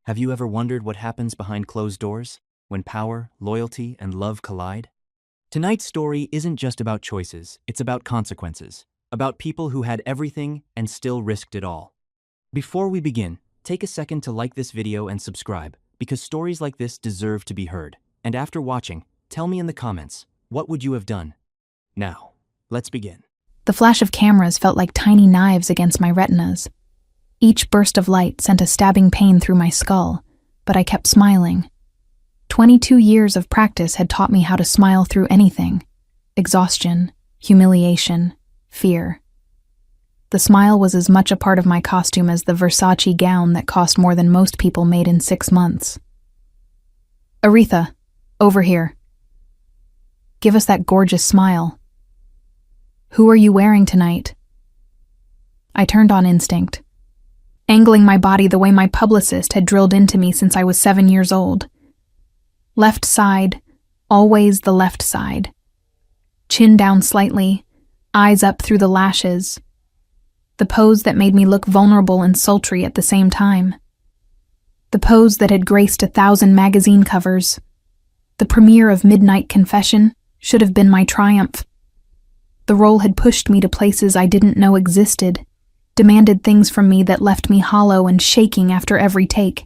Have you ever wondered what happens behind closed doors, when power, loyalty, and love collide? Tonight's story isn't just about choices, it's about consequences, about people who had everything and still risked it all. Before we begin, take a second to like this video and subscribe, because stories like this deserve to be heard. And after watching, tell me in the comments, what would you have done? Now, let's begin. The flash of cameras felt like tiny knives against my retinas. Each burst of light sent a stabbing pain through my skull, but I kept smiling. 22 years of practice had taught me how to smile through anything: exhaustion, humiliation, fear. The smile was as much a part of my costume as the Versace gown that cost more than most people made in 6 months. Aretha, over here. Give us that gorgeous smile. Who are you wearing tonight? I turned on instinct, angling my body the way my publicist had drilled into me since I was 7 years old. Left side, always the left side. Chin down slightly, eyes up through the lashes. The pose that made me look vulnerable and sultry at the same time. The pose that had graced 1,000 magazine covers. The premiere of Midnight Confession should have been my triumph. The role had pushed me to places I didn't know existed, demanded things from me that left me hollow and shaking after every take.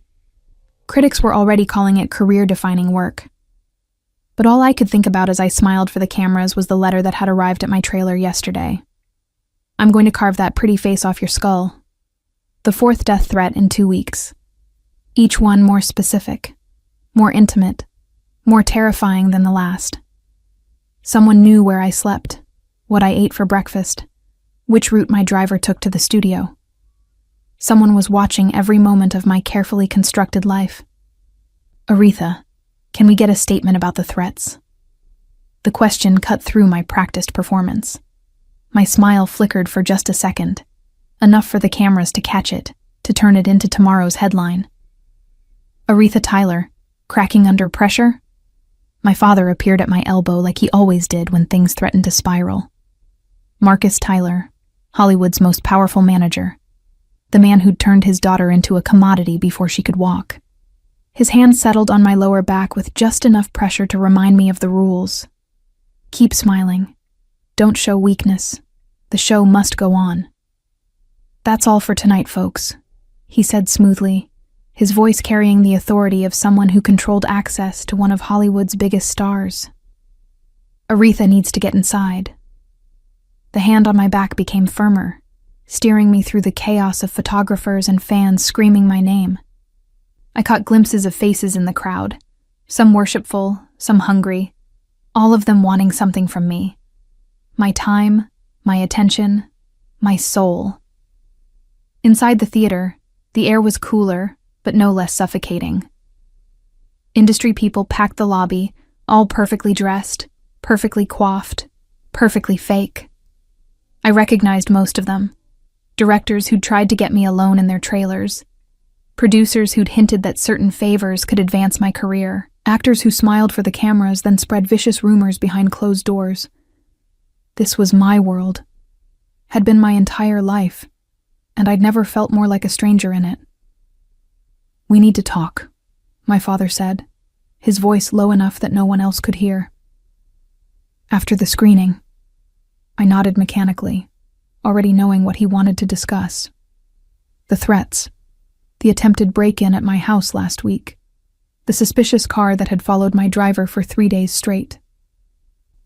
Critics were already calling it career-defining work. But all I could think about as I smiled for the cameras was the letter that had arrived at my trailer yesterday. I'm going to carve that pretty face off your skull. The 4th death threat in 2 weeks. Each one more specific, more intimate, more terrifying than the last. Someone knew where I slept, what I ate for breakfast, which route my driver took to the studio. Someone was watching every moment of my carefully constructed life. Aretha, can we get a statement about the threats? The question cut through my practiced performance. My smile flickered for just a second, enough for the cameras to catch it, to turn it into tomorrow's headline. Aretha Tyler, cracking under pressure? My father appeared at my elbow like he always did when things threatened to spiral. Marcus Tyler, Hollywood's most powerful manager. The man who'd turned his daughter into a commodity before she could walk. His hand settled on my lower back with just enough pressure to remind me of the rules. Keep smiling. Don't show weakness. The show must go on. That's all for tonight, folks, he said smoothly, his voice carrying the authority of someone who controlled access to one of Hollywood's biggest stars. Aretha needs to get inside. The hand on my back became firmer, steering me through the chaos of photographers and fans screaming my name. I caught glimpses of faces in the crowd, some worshipful, some hungry, all of them wanting something from me. My time, my attention, my soul. Inside the theater, the air was cooler, but no less suffocating. Industry people packed the lobby, all perfectly dressed, perfectly coiffed, perfectly fake. I recognized most of them. Directors who'd tried to get me alone in their trailers. Producers who'd hinted that certain favors could advance my career. Actors who smiled for the cameras then spread vicious rumors behind closed doors. This was my world. Had been my entire life, and I'd never felt more like a stranger in it. We need to talk, my father said, his voice low enough that no one else could hear. After the screening, I nodded mechanically, already knowing what he wanted to discuss. The threats, the attempted break-in at my house last week, the suspicious car that had followed my driver for 3 days straight.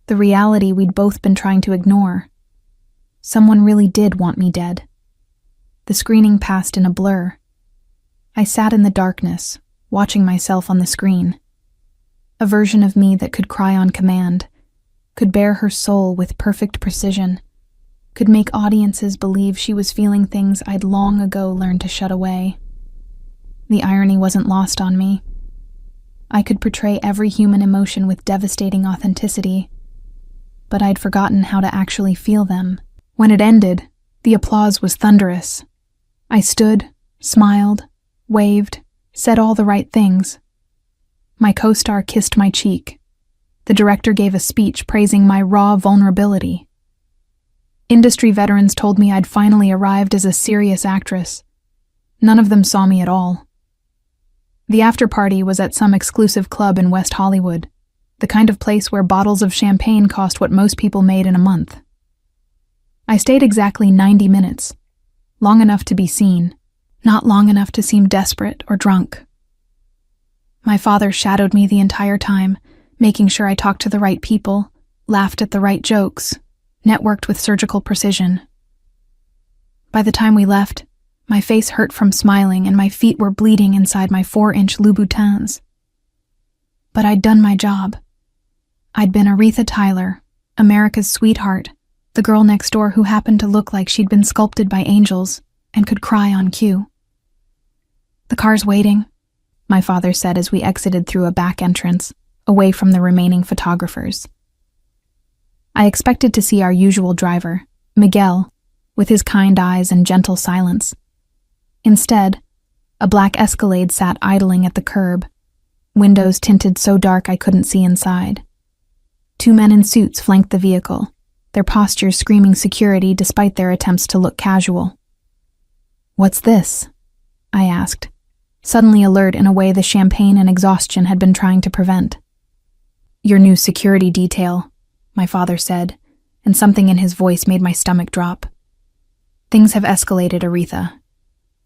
The reality we'd both been trying to ignore. Someone really did want me dead. The screening passed in a blur. I sat in the darkness, watching myself on the screen. A version of me that could cry on command, could bare her soul with perfect precision, could make audiences believe she was feeling things I'd long ago learned to shut away. The irony wasn't lost on me. I could portray every human emotion with devastating authenticity, but I'd forgotten how to actually feel them. When it ended, the applause was thunderous. I stood, smiled, waved, said all the right things. My co-star kissed my cheek. The director gave a speech praising my raw vulnerability. Industry veterans told me I'd finally arrived as a serious actress. None of them saw me at all. The after-party was at some exclusive club in West Hollywood, the kind of place where bottles of champagne cost what most people made in a month. I stayed exactly 90 minutes, long enough to be seen, not long enough to seem desperate or drunk. My father shadowed me the entire time, making sure I talked to the right people, laughed at the right jokes, networked with surgical precision. By the time we left, my face hurt from smiling and my feet were bleeding inside my 4-inch Louboutins. But I'd done my job. I'd been Aretha Tyler, America's sweetheart, the girl next door who happened to look like she'd been sculpted by angels and could cry on cue. "The car's waiting," my father said as we exited through a back entrance, away from the remaining photographers. I expected to see our usual driver, Miguel, with his kind eyes and gentle silence. Instead, a black Escalade sat idling at the curb, windows tinted so dark I couldn't see inside. 2 men in suits flanked the vehicle, their postures screaming security despite their attempts to look casual. "What's this?" I asked, suddenly alert in a way the champagne and exhaustion had been trying to prevent. "Your new security detail," my father said, and something in his voice made my stomach drop. "Things have escalated, Aretha.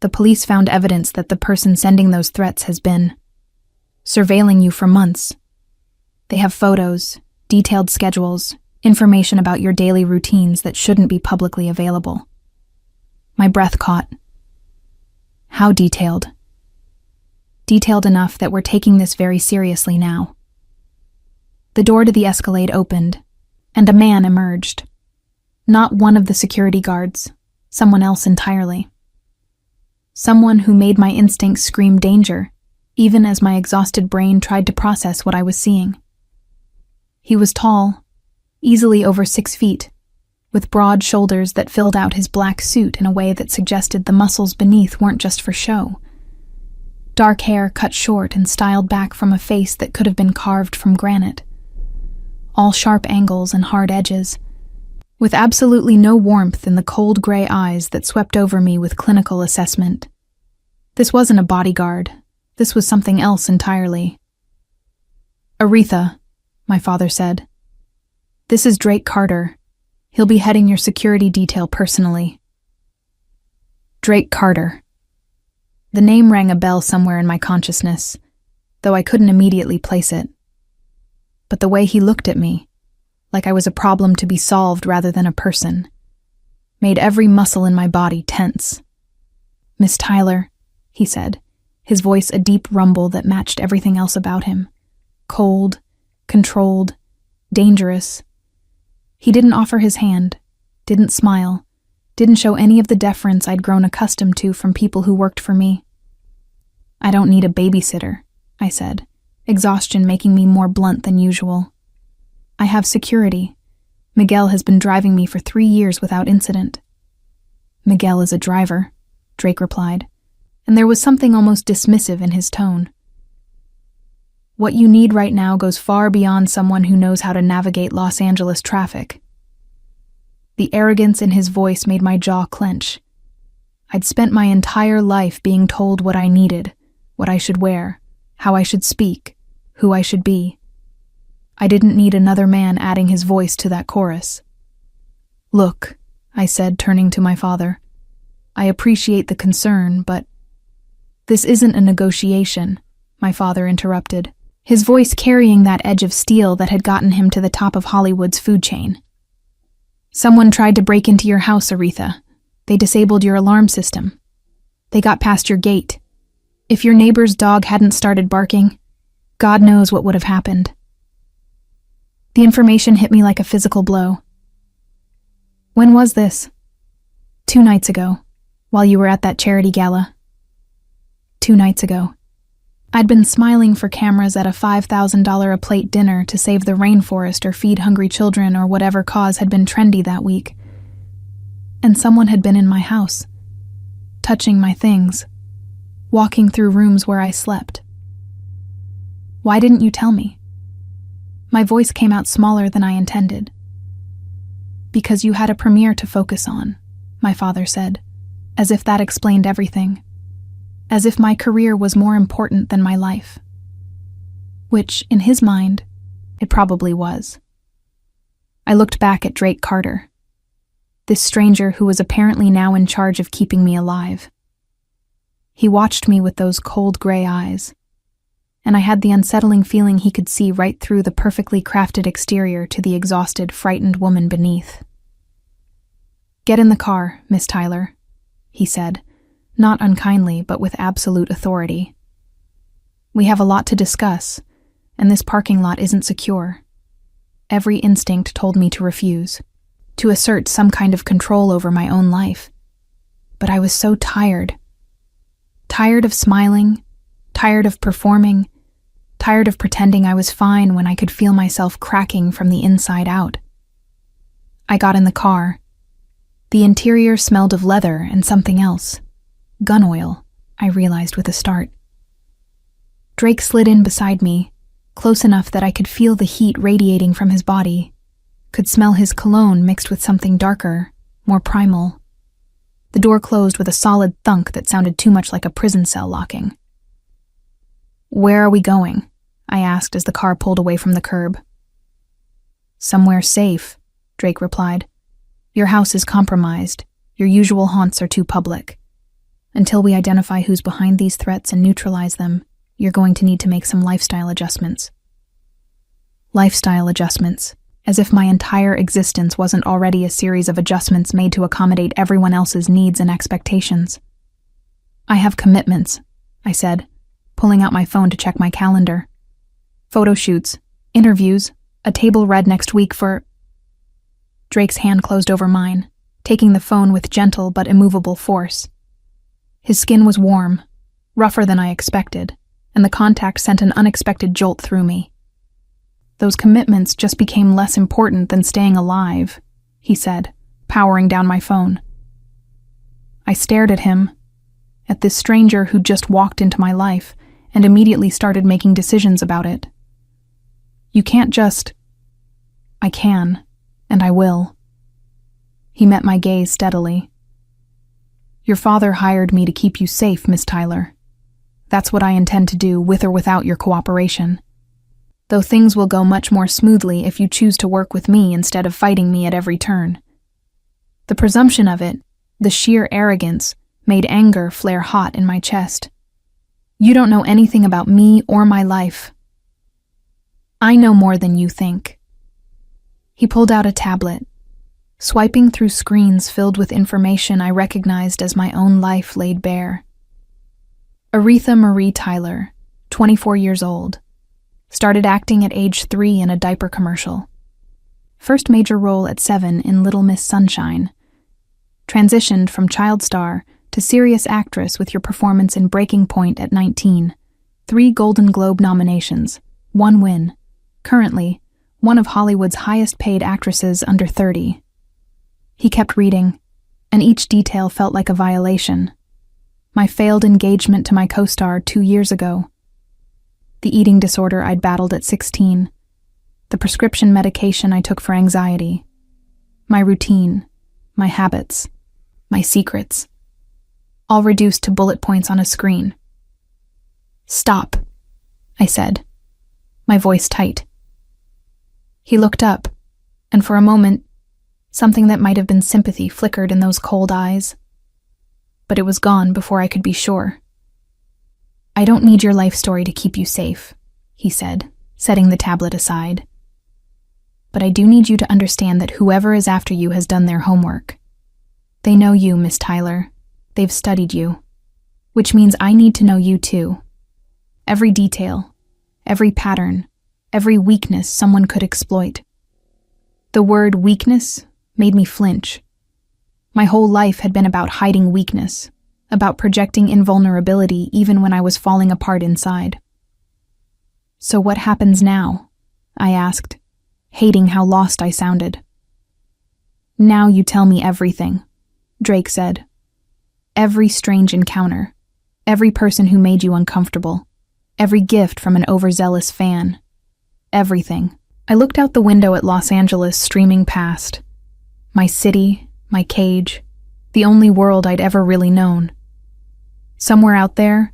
The police found evidence that the person sending those threats has been surveilling you for months. They have photos, detailed schedules, information about your daily routines that shouldn't be publicly available." My breath caught. "How detailed?" "Detailed enough that we're taking this very seriously now." The door to the Escalade opened, and a man emerged. Not one of the security guards, someone else entirely. Someone who made my instincts scream danger, even as my exhausted brain tried to process what I was seeing. He was tall, easily over 6 feet, with broad shoulders that filled out his black suit in a way that suggested the muscles beneath weren't just for show. Dark hair cut short and styled back from a face that could have been carved from granite. All sharp angles and hard edges, with absolutely no warmth in the cold gray eyes that swept over me with clinical assessment. This wasn't a bodyguard. This was something else entirely. "Aretha," my father said. "This is Drake Carter. He'll be heading your security detail personally." Drake Carter. The name rang a bell somewhere in my consciousness, though I couldn't immediately place it. But the way he looked at me, like I was a problem to be solved rather than a person, made every muscle in my body tense. "Miss Tyler," he said, his voice a deep rumble that matched everything else about him. Cold, controlled, dangerous. He didn't offer his hand, didn't smile, didn't show any of the deference I'd grown accustomed to from people who worked for me. "I don't need a babysitter," I said, exhaustion making me more blunt than usual. "I have security. Miguel has been driving me for 3 years without incident." "Miguel is a driver," Drake replied, and there was something almost dismissive in his tone. "What you need right now goes far beyond someone who knows how to navigate Los Angeles traffic." The arrogance in his voice made my jaw clench. I'd spent my entire life being told what I needed, what I should wear, how I should speak, who I should be. I didn't need another man adding his voice to that chorus. "Look," I said, turning to my father, "I appreciate the concern, but—" "This isn't a negotiation," my father interrupted, his voice carrying that edge of steel that had gotten him to the top of Hollywood's food chain. "Someone tried to break into your house, Aretha. They disabled your alarm system. They got past your gate. If your neighbor's dog hadn't started barking, God knows what would have happened." The information hit me like a physical blow. "When was this?" 2 nights ago, while you were at that charity gala." 2 nights ago. I'd been smiling for cameras at a $5,000 a plate dinner to save the rainforest or feed hungry children or whatever cause had been trendy that week. And someone had been in my house, touching my things, walking through rooms where I slept. "Why didn't you tell me?" My voice came out smaller than I intended. "Because you had a premiere to focus on," my father said, as if that explained everything. as if my career was more important than my life. Which, in his mind, it probably was. I looked back at Drake Carter, this stranger who was apparently now in charge of keeping me alive. He watched me with those cold gray eyes, and I had the unsettling feeling he could see right through the perfectly crafted exterior to the exhausted, frightened woman beneath. "Get in the car, Miss Tyler," he said, not unkindly but with absolute authority. "We have a lot to discuss, and this parking lot isn't secure." Every instinct told me to refuse, to assert some kind of control over my own life. But I was so tired. Tired of smiling, tired of performing, tired of pretending I was fine when I could feel myself cracking from the inside out. I got in the car. The interior smelled of leather and something else. Gun oil, I realized with a start. Drake slid in beside me, close enough that I could feel the heat radiating from his body, could smell his cologne mixed with something darker, more primal. The door closed with a solid thunk that sounded too much like a prison cell locking. "Where are we going?" I asked as the car pulled away from the curb. "Somewhere safe," Drake replied. "Your house is compromised. Your usual haunts are too public. Until we identify who's behind these threats and neutralize them, you're going to need to make some lifestyle adjustments." Lifestyle adjustments, as if my entire existence wasn't already a series of adjustments made to accommodate everyone else's needs and expectations. "I have commitments," I said, pulling out my phone to check my calendar. "Photo shoots, interviews, a table read next week for—" Drake's hand closed over mine, taking the phone with gentle but immovable force. His skin was warm, rougher than I expected, and the contact sent an unexpected jolt through me. "Those commitments just became less important than staying alive," he said, powering down my phone. I stared at him, at this stranger who just walked into my life, and immediately started making decisions about it. "You can't just—" "I can, and I will." He met my gaze steadily. "Your father hired me to keep you safe, Miss Tyler. That's what I intend to do, with or without your cooperation. Though things will go much more smoothly if you choose to work with me instead of fighting me at every turn." The presumption of it, the sheer arrogance, made anger flare hot in my chest. "You don't know anything about me or my life." "I know more than you think." He pulled out a tablet. Swiping through screens filled with information I recognized as my own life laid bare. Aretha Marie Tyler, 24 years old. Started acting at age 3 in a diaper commercial. First major role at 7 in Little Miss Sunshine. Transitioned from child star to serious actress with your performance in Breaking Point at 19. 3 Golden Globe nominations, 1 win. Currently, one of Hollywood's highest-paid actresses under 30. He kept reading, and each detail felt like a violation. My failed engagement to my co-star 2 years ago. The eating disorder I'd battled at 16. The prescription medication I took for anxiety. My routine, my habits, my secrets. All reduced to bullet points on a screen. "Stop," I said, my voice tight. He looked up, and for a moment, something that might have been sympathy flickered in those cold eyes. But it was gone before I could be sure. "I don't need your life story to keep you safe," he said, setting the tablet aside. "But I do need you to understand that whoever is after you has done their homework. They know you, Miss Tyler. They've studied you. Which means I need to know you too. Every detail, every pattern, every weakness someone could exploit." The word weakness made me flinch. My whole life had been about hiding weakness, about projecting invulnerability even when I was falling apart inside. "So what happens now?" I asked, hating how lost I sounded. "Now you tell me everything," Drake said. "Every strange encounter, every person who made you uncomfortable, every gift from an overzealous fan. Everything." I looked out the window at Los Angeles streaming past. My city, my cage, the only world I'd ever really known. Somewhere out there,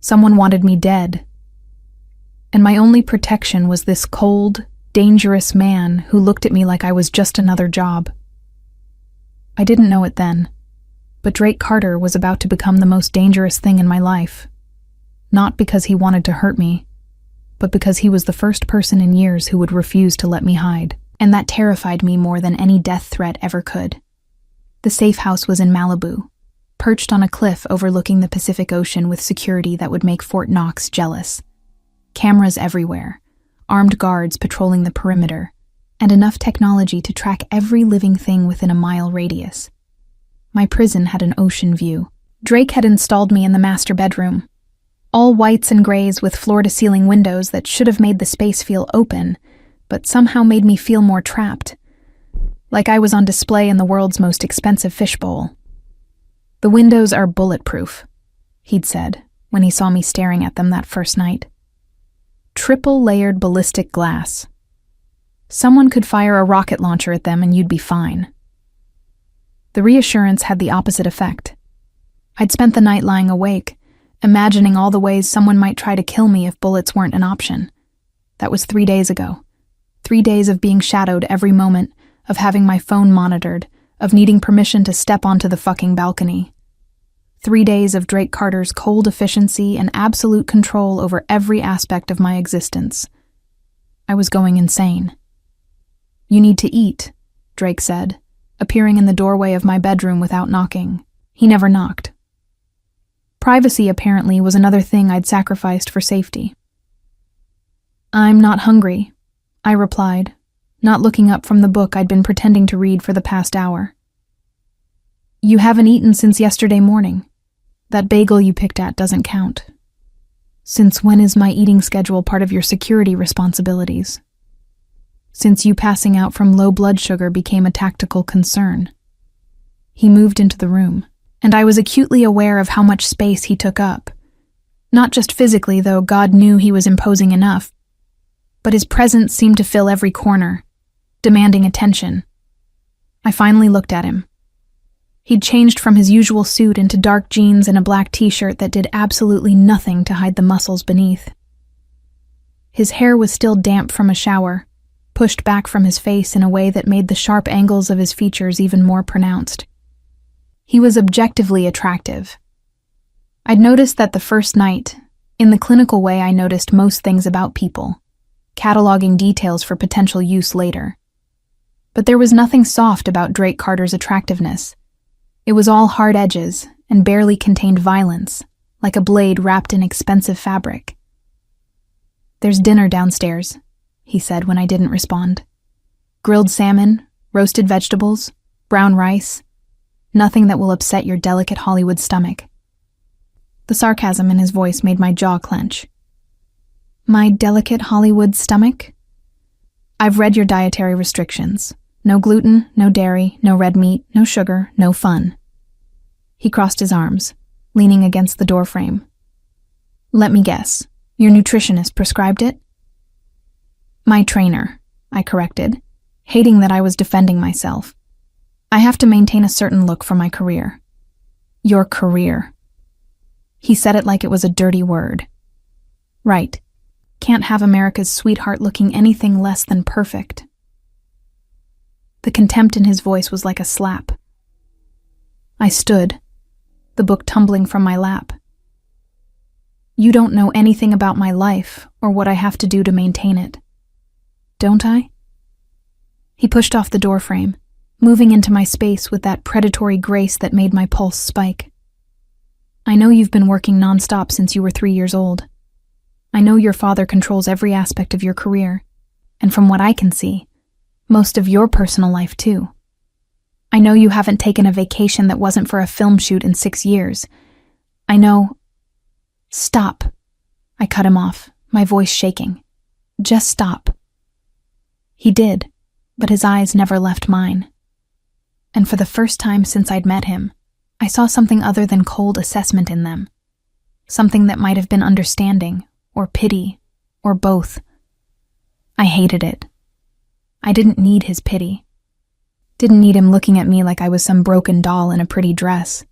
someone wanted me dead. And my only protection was this cold, dangerous man who looked at me like I was just another job. I didn't know it then, but Drake Carter was about to become the most dangerous thing in my life. Not because he wanted to hurt me, but because he was the first person in years who would refuse to let me hide. And that terrified me more than any death threat ever could. The safe house was in Malibu, perched on a cliff overlooking the Pacific Ocean with security that would make Fort Knox jealous. Cameras everywhere, armed guards patrolling the perimeter, and enough technology to track every living thing within a mile radius. My prison had an ocean view. Drake had installed me in the master bedroom. All whites and grays with floor-to-ceiling windows that should have made the space feel open, but somehow made me feel more trapped, like I was on display in the world's most expensive fishbowl. "The windows are bulletproof," he'd said when he saw me staring at them that first night. "Triple-layered ballistic glass. Someone could fire a rocket launcher at them and you'd be fine." The reassurance had the opposite effect. I'd spent the night lying awake, imagining all the ways someone might try to kill me if bullets weren't an option. That was 3 days ago. 3 days of being shadowed every moment, of having my phone monitored, of needing permission to step onto the fucking balcony. 3 days of Drake Carter's cold efficiency and absolute control over every aspect of my existence. I was going insane. "You need to eat," Drake said, appearing in the doorway of my bedroom without knocking. He never knocked. Privacy, apparently, was another thing I'd sacrificed for safety. "I'm not hungry," I replied, not looking up from the book I'd been pretending to read for the past hour. "You haven't eaten since yesterday morning. That bagel you picked at doesn't count. Since when is my eating schedule part of your security responsibilities? Since you passing out from low blood sugar became a tactical concern." He moved into the room, and I was acutely aware of how much space he took up. Not just physically, though God knew he was imposing enough, but his presence seemed to fill every corner, demanding attention. I finally looked at him. He'd changed from his usual suit into dark jeans and a black t-shirt that did absolutely nothing to hide the muscles beneath. His hair was still damp from a shower, pushed back from his face in a way that made the sharp angles of his features even more pronounced. He was objectively attractive. I'd noticed that the first night, in the clinical way I noticed most things about people, cataloging details for potential use later. But there was nothing soft about Drake Carter's attractiveness. It was all hard edges and barely contained violence, like a blade wrapped in expensive fabric. "There's dinner downstairs," he said when I didn't respond. "Grilled salmon, roasted vegetables, brown rice. Nothing that will upset your delicate Hollywood stomach." The sarcasm in his voice made my jaw clench. "My delicate Hollywood stomach? I've read your dietary restrictions. No gluten, no dairy, no red meat, no sugar, no fun." He crossed his arms, leaning against the doorframe. "Let me guess, your nutritionist prescribed it?" "My trainer," I corrected, hating that I was defending myself. "I have to maintain a certain look for my career." "Your career." He said it like it was a dirty word. "Right. Can't have America's sweetheart looking anything less than perfect." The contempt in his voice was like a slap. I stood, the book tumbling from my lap. "You don't know anything about my life or what I have to do to maintain it. Don't I?" He pushed off the doorframe, moving into my space with that predatory grace that made my pulse spike. "I know you've been working nonstop since you were 3 years old. I know your father controls every aspect of your career, and from what I can see, most of your personal life too. I know you haven't taken a vacation that wasn't for a film shoot in 6 years. I know—" "Stop," I cut him off, my voice shaking. "Just stop." He did, but his eyes never left mine. And for the first time since I'd met him, I saw something other than cold assessment in them. Something that might have been understanding, or pity, or both. I hated it. I didn't need his pity. Didn't need him looking at me like I was some broken doll in a pretty dress.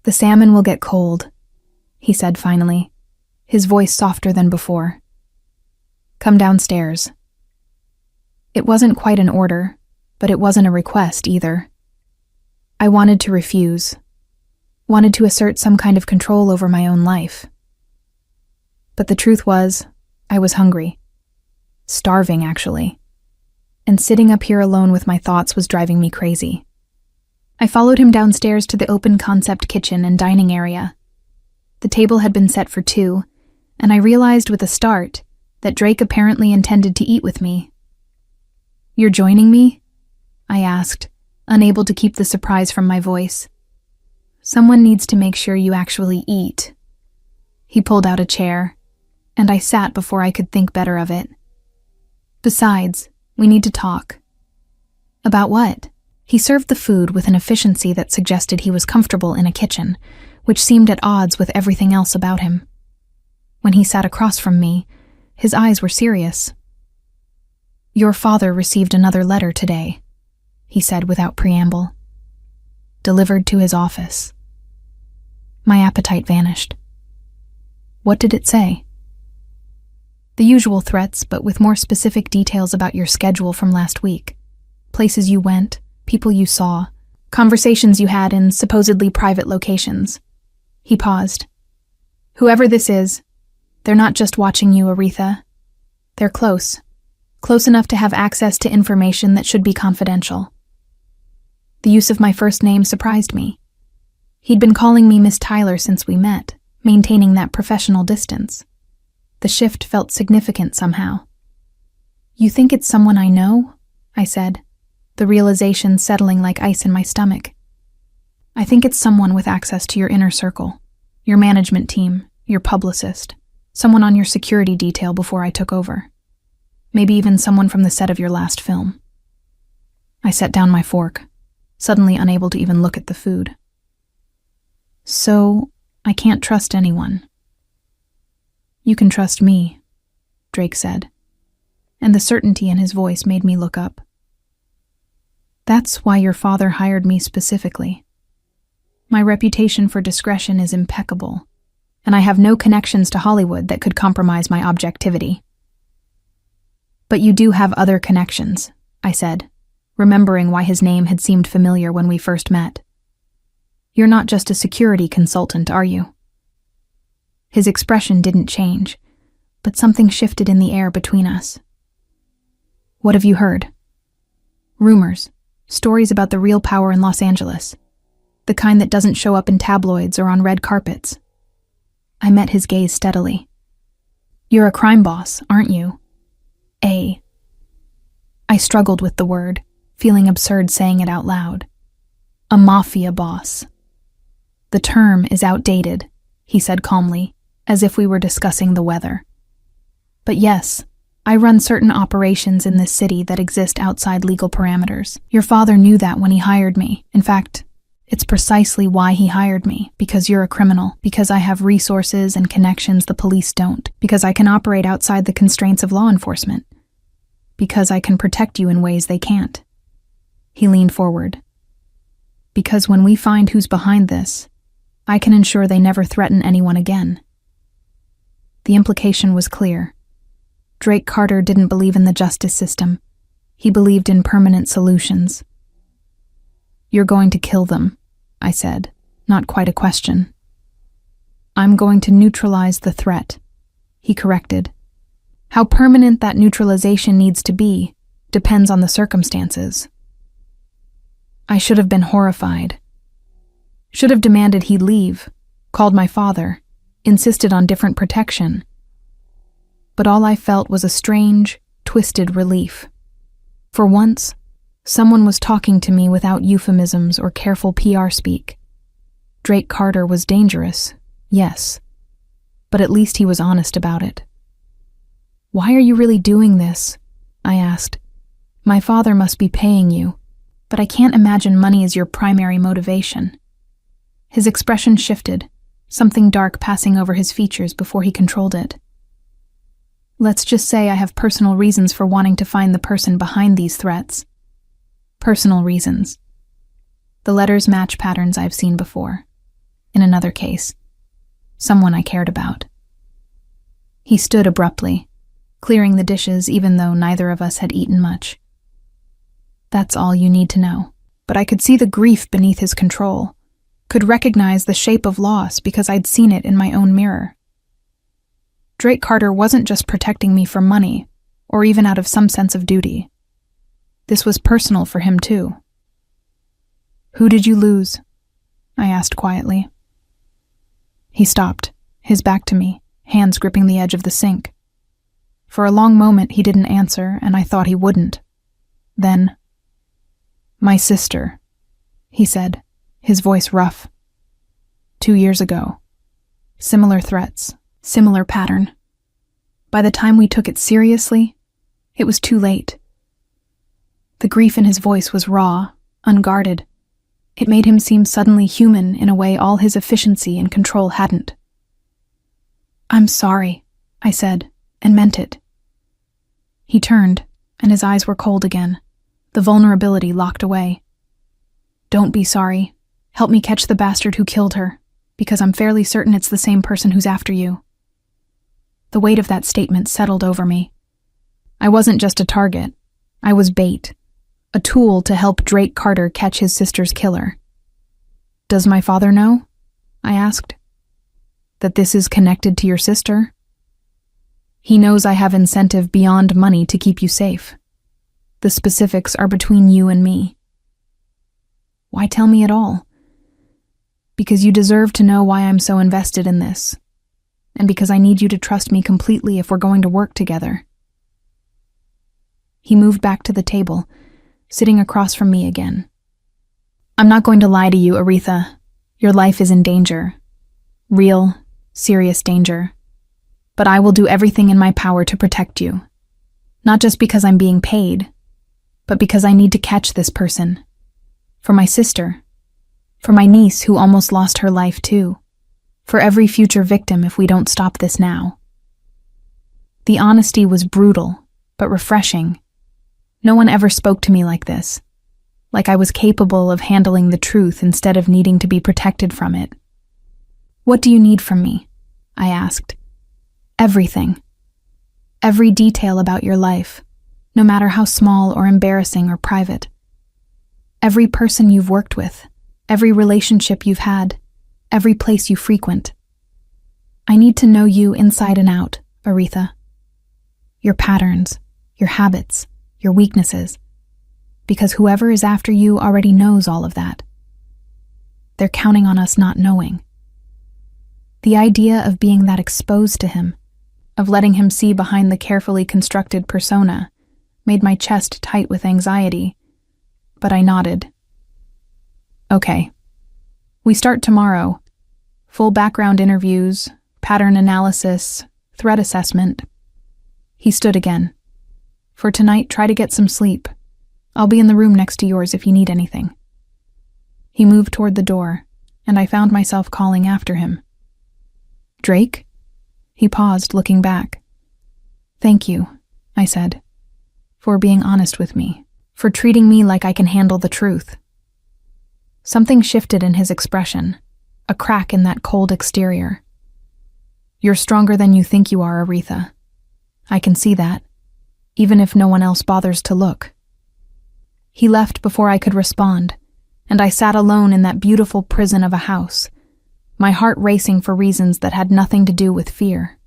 The salmon will get cold, he said finally, his voice softer than before. Come downstairs. It wasn't quite an order, but it wasn't a request either. I wanted to refuse, wanted to assert some kind of control over my own life. But the truth was, I was hungry. Starving, actually. And sitting up here alone with my thoughts was driving me crazy. I followed him downstairs to the open-concept kitchen and dining area. The table had been set for 2, and I realized with a start that Drake apparently intended to eat with me. "You're joining me?" I asked, unable to keep the surprise from my voice. "Someone needs to make sure you actually eat." He pulled out a chair, and I sat before I could think better of it. "Besides, we need to talk." "About what?" He served the food with an efficiency that suggested he was comfortable in a kitchen, which seemed at odds with everything else about him. When he sat across from me, his eyes were serious. "Your father received another letter today," he said without preamble. "Delivered to his office." My appetite vanished. "What did it say?" "The usual threats, but with more specific details about your schedule from last week. Places you went, people you saw, conversations you had in supposedly private locations." He paused. "Whoever this is, they're not just watching you, Aretha. They're close. Close enough to have access to information that should be confidential." The use of my first name surprised me. He'd been calling me Miss Tyler since we met, maintaining that professional distance. The shift felt significant somehow. "You think it's someone I know?" I said, the realization settling like ice in my stomach. "I think it's someone with access to your inner circle, your management team, your publicist, someone on your security detail before I took over. Maybe even someone from the set of your last film." I set down my fork, suddenly unable to even look at the food. "So, I can't trust anyone." "You can trust me," Drake said, and the certainty in his voice made me look up. "That's why your father hired me specifically. My reputation for discretion is impeccable, and I have no connections to Hollywood that could compromise my objectivity." "But you do have other connections," I said, remembering why his name had seemed familiar when we first met. "You're not just a security consultant, are you?" His expression didn't change, but something shifted in the air between us. "What have you heard?" "Rumors. Stories about the real power in Los Angeles. The kind that doesn't show up in tabloids or on red carpets." I met his gaze steadily. "You're a crime boss, aren't you?" I struggled with the word, feeling absurd saying it out loud. "A mafia boss." "The term is outdated," he said calmly, as if we were discussing the weather. "But yes, I run certain operations in this city that exist outside legal parameters. Your father knew that when he hired me. In fact, it's precisely why he hired me, because you're a criminal, because I have resources and connections the police don't, because I can operate outside the constraints of law enforcement, because I can protect you in ways they can't." He leaned forward. "Because when we find who's behind this, I can ensure they never threaten anyone again." The implication was clear. Drake Carter didn't believe in the justice system. He believed in permanent solutions. "You're going to kill them," I said, not quite a question. "I'm going to neutralize the threat," he corrected. "How permanent that neutralization needs to be depends on the circumstances." I should have been horrified. Should have demanded he leave, called my father, insisted on different protection. But all I felt was a strange, twisted relief. For once, someone was talking to me without euphemisms or careful PR speak. Drake Carter was dangerous, yes, but at least he was honest about it. "Why are you really doing this?" I asked. "My father must be paying you, but I can't imagine money is your primary motivation." His expression shifted, something dark passing over his features before he controlled it. "Let's just say I have personal reasons for wanting to find the person behind these threats." Personal reasons. The letters match patterns I've seen before. in another case. Someone I cared about. He stood abruptly, clearing the dishes even though neither of us had eaten much. That's all you need to know. But I could see the grief beneath his control, could recognize the shape of loss because I'd seen it in my own mirror. Drake Carter wasn't just protecting me for money, or even out of some sense of duty. This was personal for him too. "Who did you lose?" I asked quietly. He stopped, his back to me, hands gripping the edge of the sink. For a long moment he didn't answer, and I thought he wouldn't. Then, "My sister," he said, his voice rough. 2 years ago. Similar threats, similar pattern. By the time we took it seriously, it was too late. The grief in his voice was raw, unguarded. It made him seem suddenly human in a way all his efficiency and control hadn't. "I'm sorry," I said, and meant it. He turned, and his eyes were cold again, the vulnerability locked away. "Don't be sorry. Help me catch the bastard who killed her, because I'm fairly certain it's the same person who's after you." The weight of that statement settled over me. I wasn't just a target. I was bait. A tool to help Drake Carter catch his sister's killer. "Does my father know?" I asked. "That this is connected to your sister?" "He knows I have incentive beyond money to keep you safe. The specifics are between you and me." "Why tell me at all?" "Because you deserve to know why I'm so invested in this, and because I need you to trust me completely if we're going to work together." He moved back to the table, sitting across from me again. "I'm not going to lie to you, Aretha. Your life is in danger. Real, serious danger. But I will do everything in my power to protect you. Not just because I'm being paid, but because I need to catch this person. For my sister. For my niece who almost lost her life too. For every future victim if we don't stop this now." The honesty was brutal, but refreshing. No one ever spoke to me like this. Like I was capable of handling the truth instead of needing to be protected from it. "What do you need from me?" I asked. "Everything. Every detail about your life, no matter how small or embarrassing or private. Every person you've worked with, every relationship you've had, every place you frequent. I need to know you inside and out, Aretha. Your patterns, your habits, your weaknesses. Because whoever is after you already knows all of that. They're counting on us not knowing." The idea of being that exposed to him, of letting him see behind the carefully constructed persona, made my chest tight with anxiety, but I nodded. "Okay. We start tomorrow. Full background interviews, pattern analysis, threat assessment." He stood again. "For tonight, try to get some sleep. I'll be in the room next to yours if you need anything." He moved toward the door, and I found myself calling after him. "Drake?" He paused, looking back. "Thank you," I said, "for being honest with me, for treating me like I can handle the truth." Something shifted in his expression, a crack in that cold exterior. "You're stronger than you think you are, Aretha. I can see that, even if no one else bothers to look." He left before I could respond, and I sat alone in that beautiful prison of a house, my heart racing for reasons that had nothing to do with fear.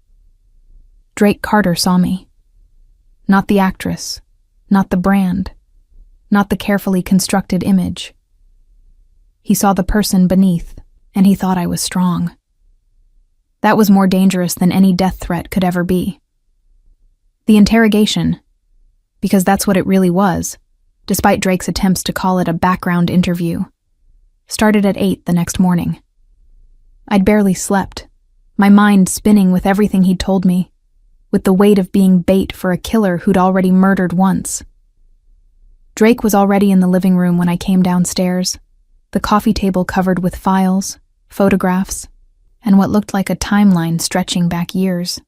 Drake Carter saw me. Not the actress, not the brand, not the carefully constructed image. He saw the person beneath, and he thought I was strong. That was more dangerous than any death threat could ever be. The interrogation, because that's what it really was, despite Drake's attempts to call it a background interview, started at 8 the next morning. I'd barely slept, my mind spinning with everything he'd told me, with the weight of being bait for a killer who'd already murdered once. Drake was already in the living room when I came downstairs, the coffee table covered with files, photographs, and what looked like a timeline stretching back years.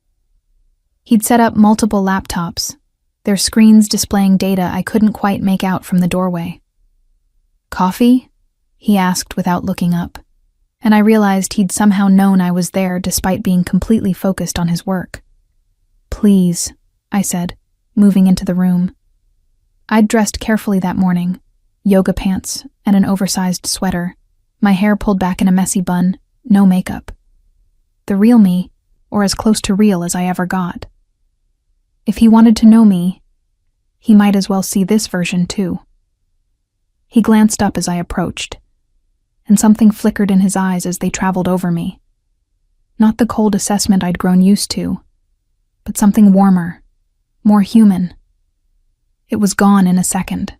He'd set up multiple laptops, their screens displaying data I couldn't quite make out from the doorway. "Coffee?" he asked without looking up, and I realized he'd somehow known I was there despite being completely focused on his work. "Please," I said, moving into the room. I'd dressed carefully that morning, yoga pants and an oversized sweater, my hair pulled back in a messy bun, no makeup. The real me, or as close to real as I ever got. If he wanted to know me, he might as well see this version too. He glanced up as I approached, and something flickered in his eyes as they traveled over me. Not the cold assessment I'd grown used to, but something warmer, more human. It was gone in a second,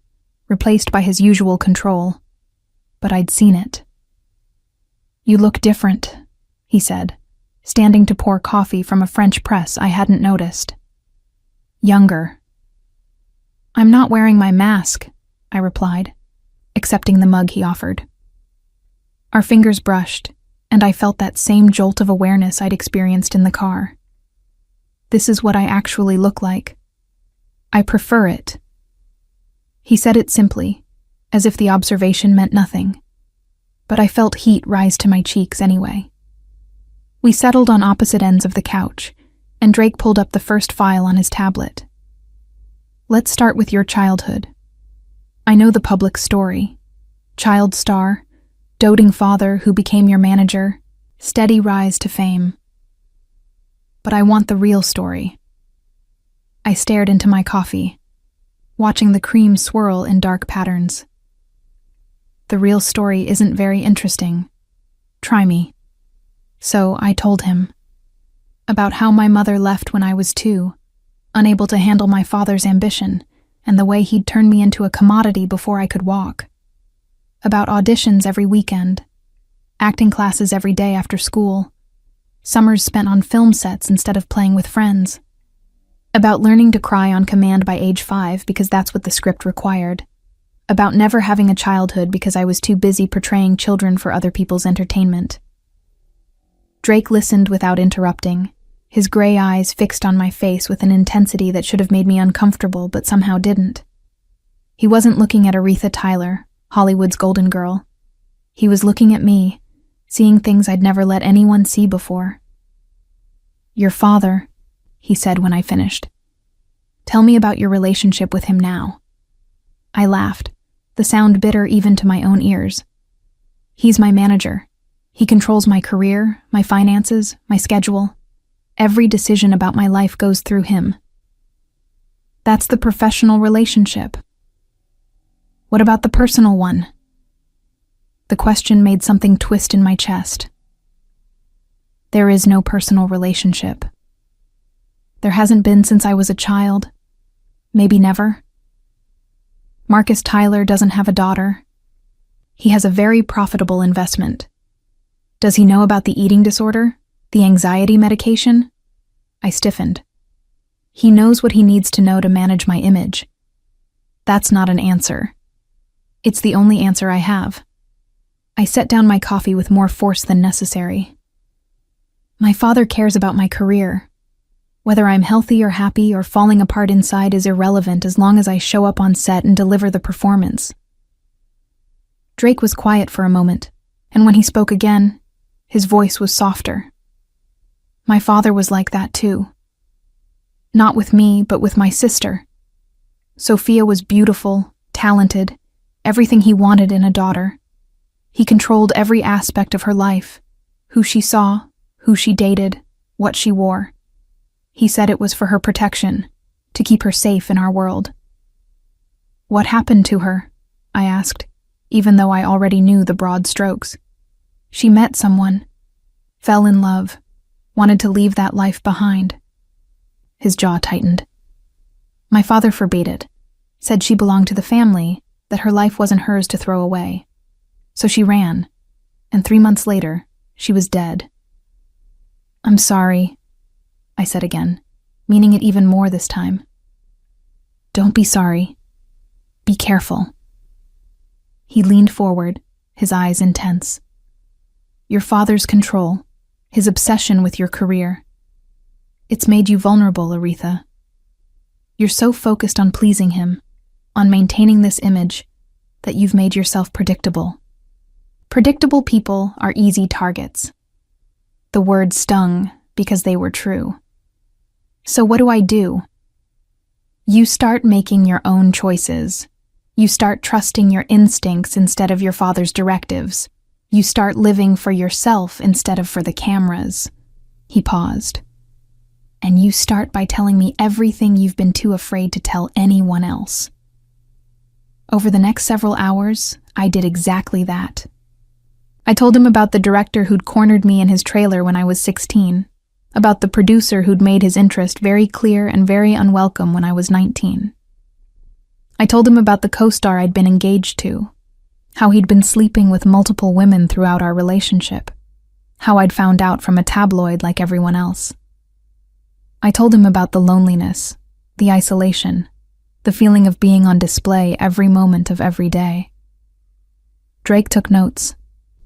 replaced by his usual control, but I'd seen it. "You look different," he said, standing to pour coffee from a French press I hadn't noticed. "Younger." "I'm not wearing my mask," I replied, accepting the mug he offered. Our fingers brushed, and I felt that same jolt of awareness I'd experienced in the car. This is what I actually look like. I prefer it. He said it simply, as if the observation meant nothing, but I felt heat rise to my cheeks anyway. We settled on opposite ends of the couch, and Drake pulled up the first file on his tablet. "Let's start with your childhood. I know the public story. Child star, doting father who became your manager, steady rise to fame. But I want the real story." I stared into my coffee, watching the cream swirl in dark patterns. "The real story isn't very interesting. Try me." So I told him about how my mother left when I was 2, unable to handle my father's ambition, and the way he'd turned me into a commodity before I could walk. About auditions every weekend, acting classes every day after school, summers spent on film sets instead of playing with friends. About learning to cry on command by age 5 because that's what the script required. About never having a childhood because I was too busy portraying children for other people's entertainment. Drake listened without interrupting, his gray eyes fixed on my face with an intensity that should have made me uncomfortable but somehow didn't. He wasn't looking at Aretha Tyler, Hollywood's golden girl. He was looking at me, seeing things I'd never let anyone see before. "Your father," he said when I finished. "Tell me about your relationship with him now." I laughed, the sound bitter even to my own ears. "He's my manager. He controls my career, my finances, my schedule. Every decision about my life goes through him." "That's the professional relationship. What about the personal one?" The question made something twist in my chest. There is no personal relationship. There hasn't been since I was a child. Maybe never. Marcus Tyler doesn't have a daughter. He has a very profitable investment. Does he know about the eating disorder? The anxiety medication? I stiffened. He knows what he needs to know to manage my image. That's not an answer. It's the only answer I have. I set down my coffee with more force than necessary. My father cares about my career. Whether I'm healthy or happy or falling apart inside is irrelevant as long as I show up on set and deliver the performance. Drake was quiet for a moment, and when he spoke again, his voice was softer. My father was like that too. Not with me, but with my sister. Sophia was beautiful, talented, everything he wanted in a daughter. He controlled every aspect of her life, who she saw, who she dated, what she wore. He said it was for her protection, to keep her safe in our world. What happened to her? I asked, even though I already knew the broad strokes. She met someone, fell in love, wanted to leave that life behind. His jaw tightened. My father forbade it, said she belonged to the family, that her life wasn't hers to throw away. So she ran, and 3 months later, she was dead. I'm sorry, I said again, meaning it even more this time. Don't be sorry. Be careful. He leaned forward, his eyes intense. Your father's control, his obsession with your career. It's made you vulnerable, Aretha. You're so focused on pleasing him, on maintaining this image, that you've made yourself predictable. Predictable people are easy targets. The word stung because they were true. So what do? You start making your own choices. You start trusting your instincts instead of your father's directives. You start living for yourself instead of for the cameras. He paused. And you start by telling me everything you've been too afraid to tell anyone else. Over the next several hours, I did exactly that. I told him about the director who'd cornered me in his trailer when I was 16, about the producer who'd made his interest very clear and very unwelcome when I was 19. I told him about the co-star I'd been engaged to, how he'd been sleeping with multiple women throughout our relationship, how I'd found out from a tabloid like everyone else. I told him about the loneliness, the isolation, the feeling of being on display every moment of every day. Drake took notes,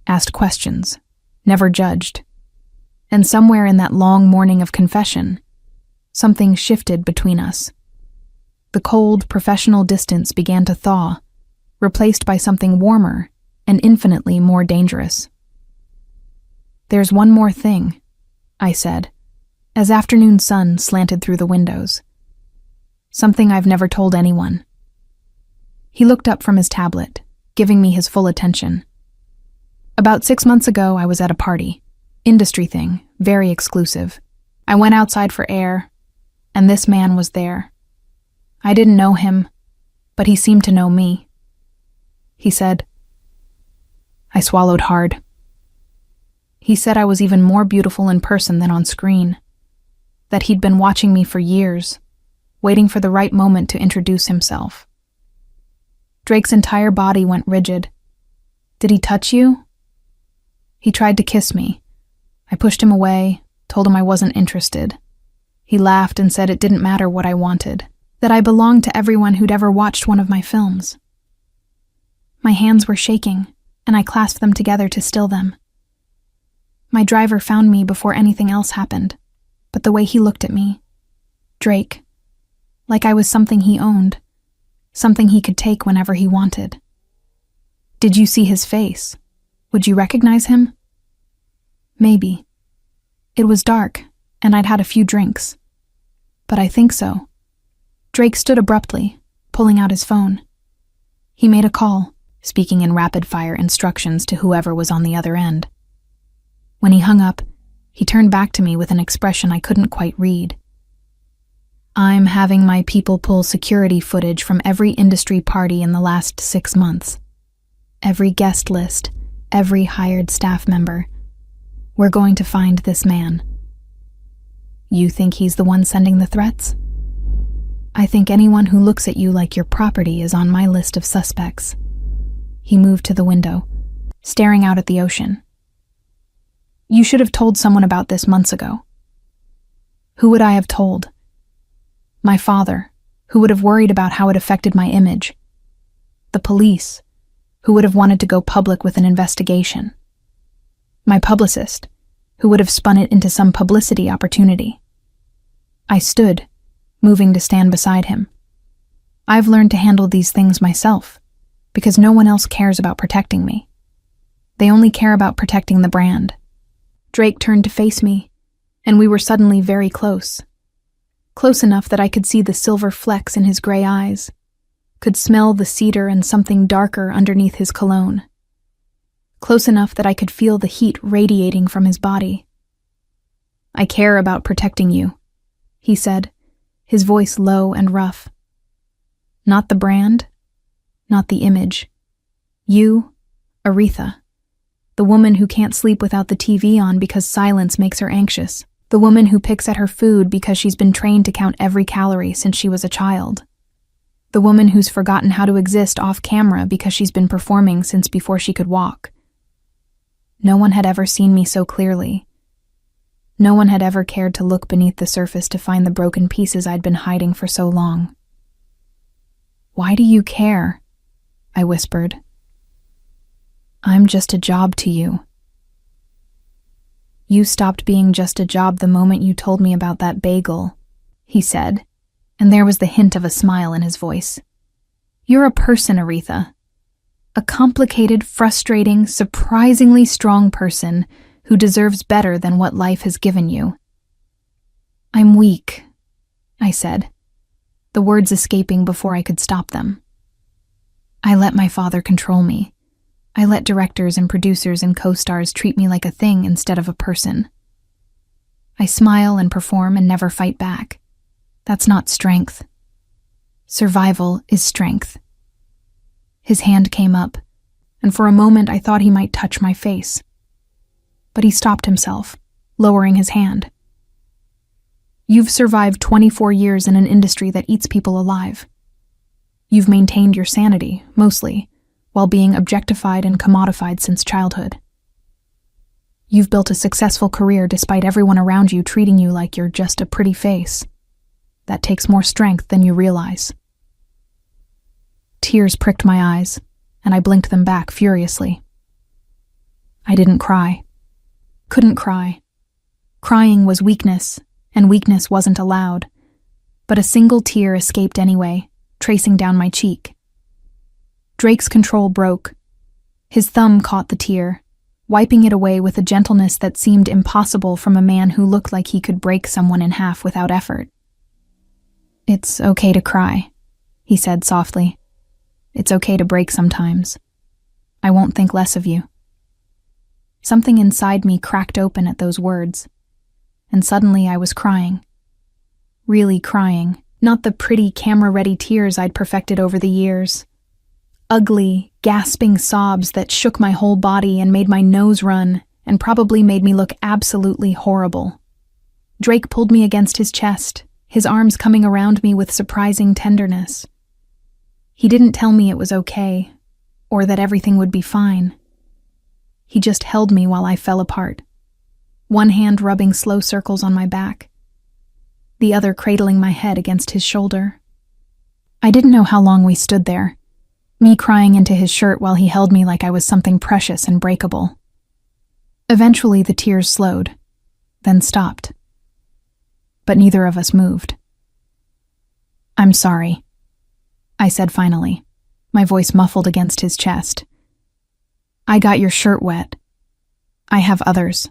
asked questions, never judged. And somewhere in that long morning of confession, something shifted between us. The cold, professional distance began to thaw, replaced by something warmer and infinitely more dangerous. "There's one more thing," I said, as afternoon sun slanted through the windows. "Something I've never told anyone." He looked up from his tablet, giving me his full attention. "About 6 months ago, I was at a party. Industry thing, very exclusive. I went outside for air, and this man was there. I didn't know him, but he seemed to know me." He said. I swallowed hard. He said I was even more beautiful in person than on screen, that he'd been watching me for years, waiting for the right moment to introduce himself. Drake's entire body went rigid. "Did he touch you?" He tried to kiss me. I pushed him away, told him I wasn't interested. He laughed and said it didn't matter what I wanted, that I belonged to everyone who'd ever watched one of my films. My hands were shaking, and I clasped them together to still them. My driver found me before anything else happened, but the way he looked at me, Drake, like I was something he owned, something he could take whenever he wanted. "Did you see his face? Would you recognize him?" "Maybe. It was dark, and I'd had a few drinks. But I think so." Drake stood abruptly, pulling out his phone. He made a call, speaking in rapid-fire instructions to whoever was on the other end. When he hung up, he turned back to me with an expression I couldn't quite read. "I'm having my people pull security footage from every industry party in the last 6 months. Every guest list, every hired staff member. We're going to find this man." "You think he's the one sending the threats?" "I think anyone who looks at you like your property is on my list of suspects." He moved to the window, staring out at the ocean. "You should have told someone about this months ago." "Who would I have told?" "My father, who would have worried about how it affected my image. The police, who would have wanted to go public with an investigation. My publicist, who would have spun it into some publicity opportunity." I stood, moving to stand beside him. "I've learned to handle these things myself, because no one else cares about protecting me. They only care about protecting the brand." Drake turned to face me, and we were suddenly very close. Close enough that I could see the silver flecks in his gray eyes, could smell the cedar and something darker underneath his cologne. Close enough that I could feel the heat radiating from his body. "I care about protecting you," he said, his voice low and rough. "Not the brand, not the image. You, Aretha. The woman who can't sleep without the TV on because silence makes her anxious. The woman who picks at her food because she's been trained to count every calorie since she was a child. The woman who's forgotten how to exist off camera because she's been performing since before she could walk. No one had ever seen me so clearly. No one had ever cared to look beneath the surface to find the broken pieces I'd been hiding for so long." "Why do you care?" I whispered. "I'm just a job to you." "You stopped being just a job the moment you told me about that bagel," he said, and there was the hint of a smile in his voice. "You're a person, Aretha. A complicated, frustrating, surprisingly strong person who deserves better than what life has given you. I'm weak, I said, the words escaping before I could stop them. I let my father control me. I let directors and producers and co-stars treat me like a thing instead of a person. I smile and perform and never fight back. That's not strength. Survival is strength. His hand came up, and for a moment I thought he might touch my face. But he stopped himself, lowering his hand. You've survived 24 years in an industry that eats people alive. You've maintained your sanity, mostly, while being objectified and commodified since childhood. You've built a successful career despite everyone around you treating you like you're just a pretty face. That takes more strength than you realize. Tears pricked my eyes, and I blinked them back furiously. I didn't cry. Couldn't cry. Crying was weakness, and weakness wasn't allowed. But a single tear escaped anyway, tracing down my cheek. Drake's control broke. His thumb caught the tear, wiping it away with a gentleness that seemed impossible from a man who looked like he could break someone in half without effort. It's okay to cry, he said softly. It's okay to break sometimes. I won't think less of you. Something inside me cracked open at those words, and suddenly I was crying. Really crying, not the pretty camera-ready tears I'd perfected over the years. Ugly, gasping sobs that shook my whole body and made my nose run and probably made me look absolutely horrible. Drake pulled me against his chest, his arms coming around me with surprising tenderness. He didn't tell me it was okay, or that everything would be fine. He just held me while I fell apart, one hand rubbing slow circles on my back, the other cradling my head against his shoulder. I didn't know how long we stood there, me crying into his shirt while he held me like I was something precious and breakable. Eventually the tears slowed, then stopped. But neither of us moved. I'm sorry, I said finally, my voice muffled against his chest. I got your shirt wet. I have others.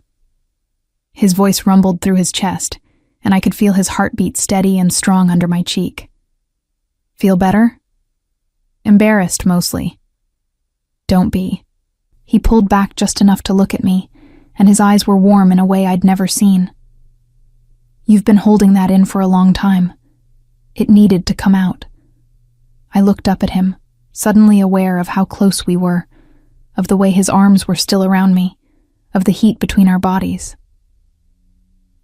His voice rumbled through his chest, and I could feel his heartbeat steady and strong under my cheek. Feel better? Embarrassed, mostly. Don't be. He pulled back just enough to look at me, and his eyes were warm in a way I'd never seen. You've been holding that in for a long time. It needed to come out. I looked up at him, suddenly aware of how close we were, of the way his arms were still around me, of the heat between our bodies.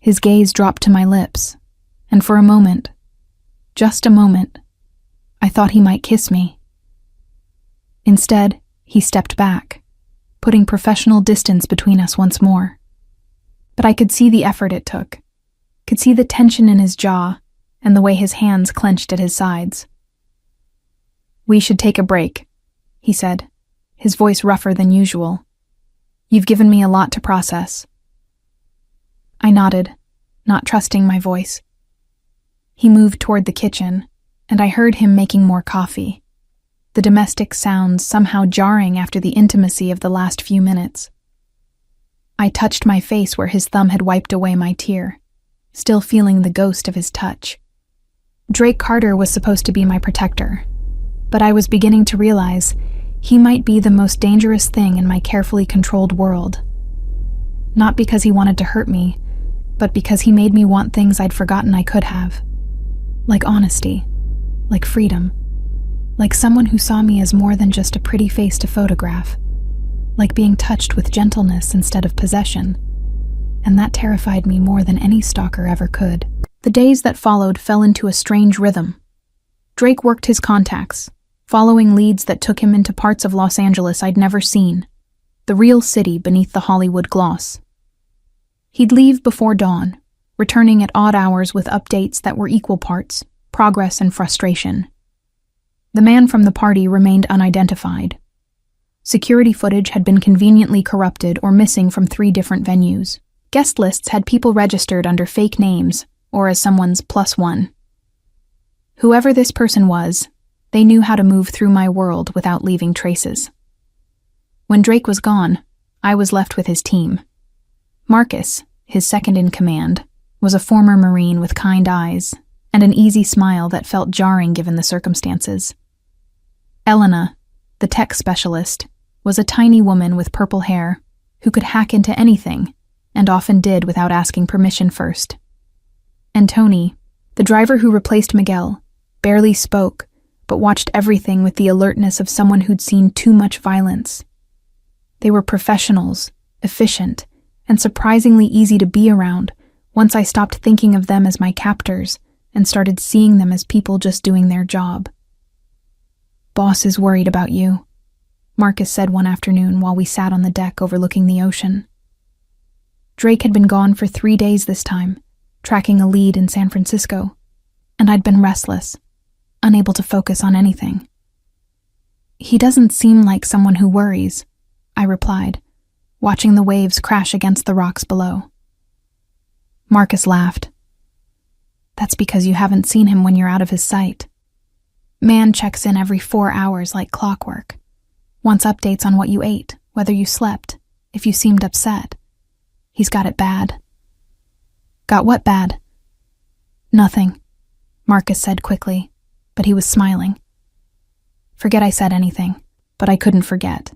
His gaze dropped to my lips, and for a moment, just a moment, I thought he might kiss me. Instead, he stepped back, putting professional distance between us once more. But I could see the effort it took, could see the tension in his jaw and the way his hands clenched at his sides. We should take a break, he said, his voice rougher than usual. You've given me a lot to process. I nodded, not trusting my voice. He moved toward the kitchen, and I heard him making more coffee, the domestic sounds somehow jarring after the intimacy of the last few minutes. I touched my face where his thumb had wiped away my tear, still feeling the ghost of his touch. Drake Carter was supposed to be my protector, but I was beginning to realize he might be the most dangerous thing in my carefully controlled world. Not because he wanted to hurt me, but because he made me want things I'd forgotten I could have. Like honesty, like freedom, like someone who saw me as more than just a pretty face to photograph, like being touched with gentleness instead of possession. And that terrified me more than any stalker ever could. The days that followed fell into a strange rhythm. Drake worked his contacts, following leads that took him into parts of Los Angeles I'd never seen, the real city beneath the Hollywood gloss. He'd leave before dawn, returning at odd hours with updates that were equal parts progress and frustration. The man from the party remained unidentified. Security footage had been conveniently corrupted or missing from 3 different venues. Guest lists had people registered under fake names or as someone's +1. Whoever this person was, they knew how to move through my world without leaving traces. When Drake was gone, I was left with his team. Marcus, his second in command, was a former Marine with kind eyes and an easy smile that felt jarring given the circumstances. Elena, the tech specialist, was a tiny woman with purple hair who could hack into anything and often did without asking permission first. And Tony, the driver who replaced Miguel, barely spoke but watched everything with the alertness of someone who'd seen too much violence. They were professionals, efficient, and surprisingly easy to be around once I stopped thinking of them as my captors and started seeing them as people just doing their job. "Boss is worried about you," Marcus said one afternoon while we sat on the deck overlooking the ocean. Drake had been gone for 3 days this time, tracking a lead in San Francisco, and I'd been restless, unable to focus on anything. "He doesn't seem like someone who worries," I replied, watching the waves crash against the rocks below. Marcus laughed. "That's because you haven't seen him when you're out of his sight. Man checks in every 4 hours like clockwork. Wants updates on what you ate, whether you slept, if you seemed upset. He's got it bad." "Got what bad?" "Nothing," Marcus said quickly, but he was smiling. Forget I said anything, but I couldn't forget.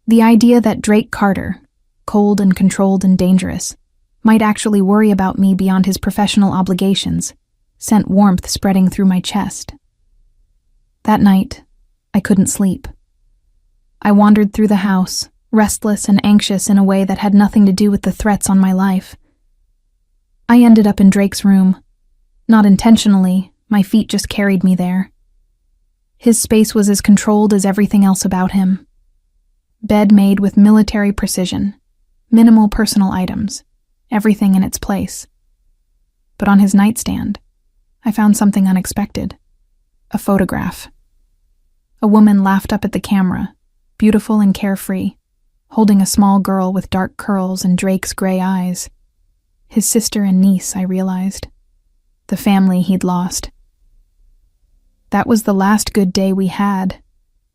The idea that Drake Carter, cold and controlled and dangerous, might actually worry about me beyond his professional obligations sent warmth spreading through my chest. That night, I couldn't sleep. I wandered through the house, restless and anxious in a way that had nothing to do with the threats on my life. I ended up in Drake's room. Not intentionally, my feet just carried me there. His space was as controlled as everything else about him. Bed made with military precision, minimal personal items, everything in its place. But on his nightstand, I found something unexpected. A photograph. A woman laughed up at the camera, beautiful and carefree, holding a small girl with dark curls and Drake's gray eyes. His sister and niece, I realized. The family he'd lost. "That was the last good day we had,"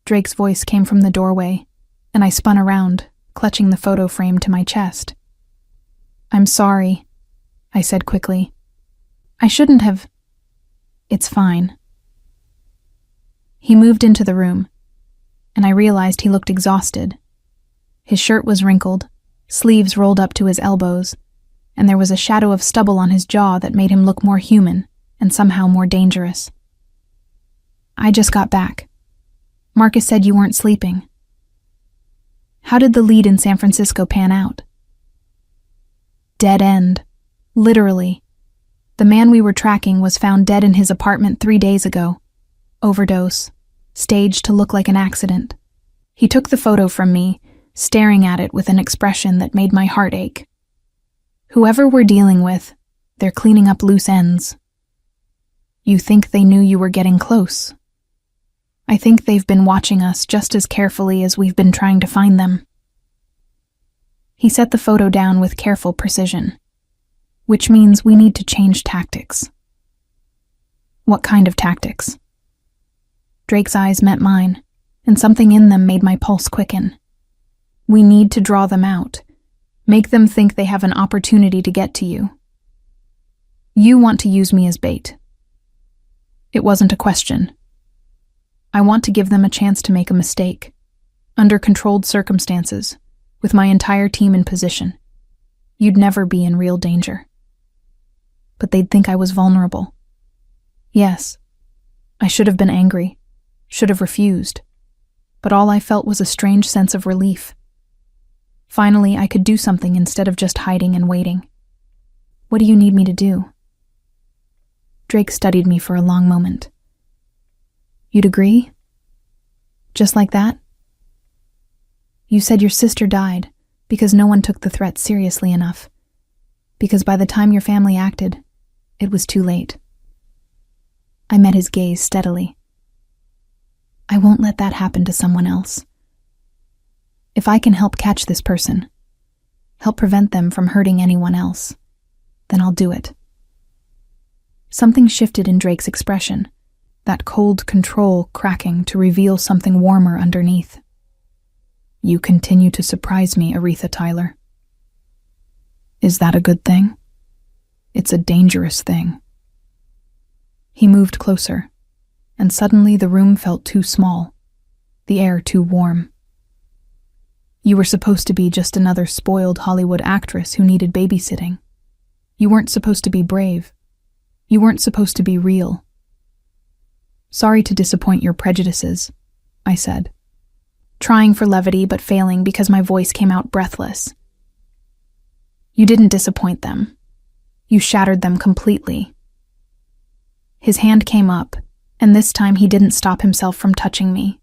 Drake's voice came from the doorway, and I spun around, clutching the photo frame to my chest. "I'm sorry," I said quickly. "I shouldn't have." "It's fine." He moved into the room, and I realized he looked exhausted. His shirt was wrinkled, sleeves rolled up to his elbows, and there was a shadow of stubble on his jaw that made him look more human and somehow more dangerous. "I just got back. Marcus said you weren't sleeping." "How did the lead in San Francisco pan out?" "Dead end. Literally. The man we were tracking was found dead in his apartment 3 days ago. Overdose. Staged to look like an accident." He took the photo from me, staring at it with an expression that made my heart ache. "Whoever we're dealing with, they're cleaning up loose ends." "You think they knew you were getting close?" "I think they've been watching us just as carefully as we've been trying to find them." He set the photo down with careful precision. "Which means we need to change tactics." "What kind of tactics?" Drake's eyes met mine, and something in them made my pulse quicken. "We need to draw them out. Make them think they have an opportunity to get to you. You want to use me as bait." It wasn't a question. I want to give them a chance to make a mistake, under controlled circumstances, with my entire team in position. You'd never be in real danger. But they'd think I was vulnerable. Yes, I should have been angry, should have refused, but all I felt was a strange sense of relief. Finally, I could do something instead of just hiding and waiting. "What do you need me to do?" Drake studied me for a long moment. "You'd agree? Just like that?" "You said your sister died because no one took the threat seriously enough. Because by the time your family acted, it was too late." I met his gaze steadily. "I won't let that happen to someone else. If I can help catch this person, help prevent them from hurting anyone else, then I'll do it." Something shifted in Drake's expression, that cold control cracking to reveal something warmer underneath. You continue to surprise me, Aretha Tyler. Is that a good thing? It's a dangerous thing. He moved closer, and suddenly the room felt too small, the air too warm. You were supposed to be just another spoiled Hollywood actress who needed babysitting. You weren't supposed to be brave. You weren't supposed to be real. Sorry to disappoint your prejudices, I said, trying for levity but failing because my voice came out breathless. You didn't disappoint them. You shattered them completely. His hand came up, and this time he didn't stop himself from touching me.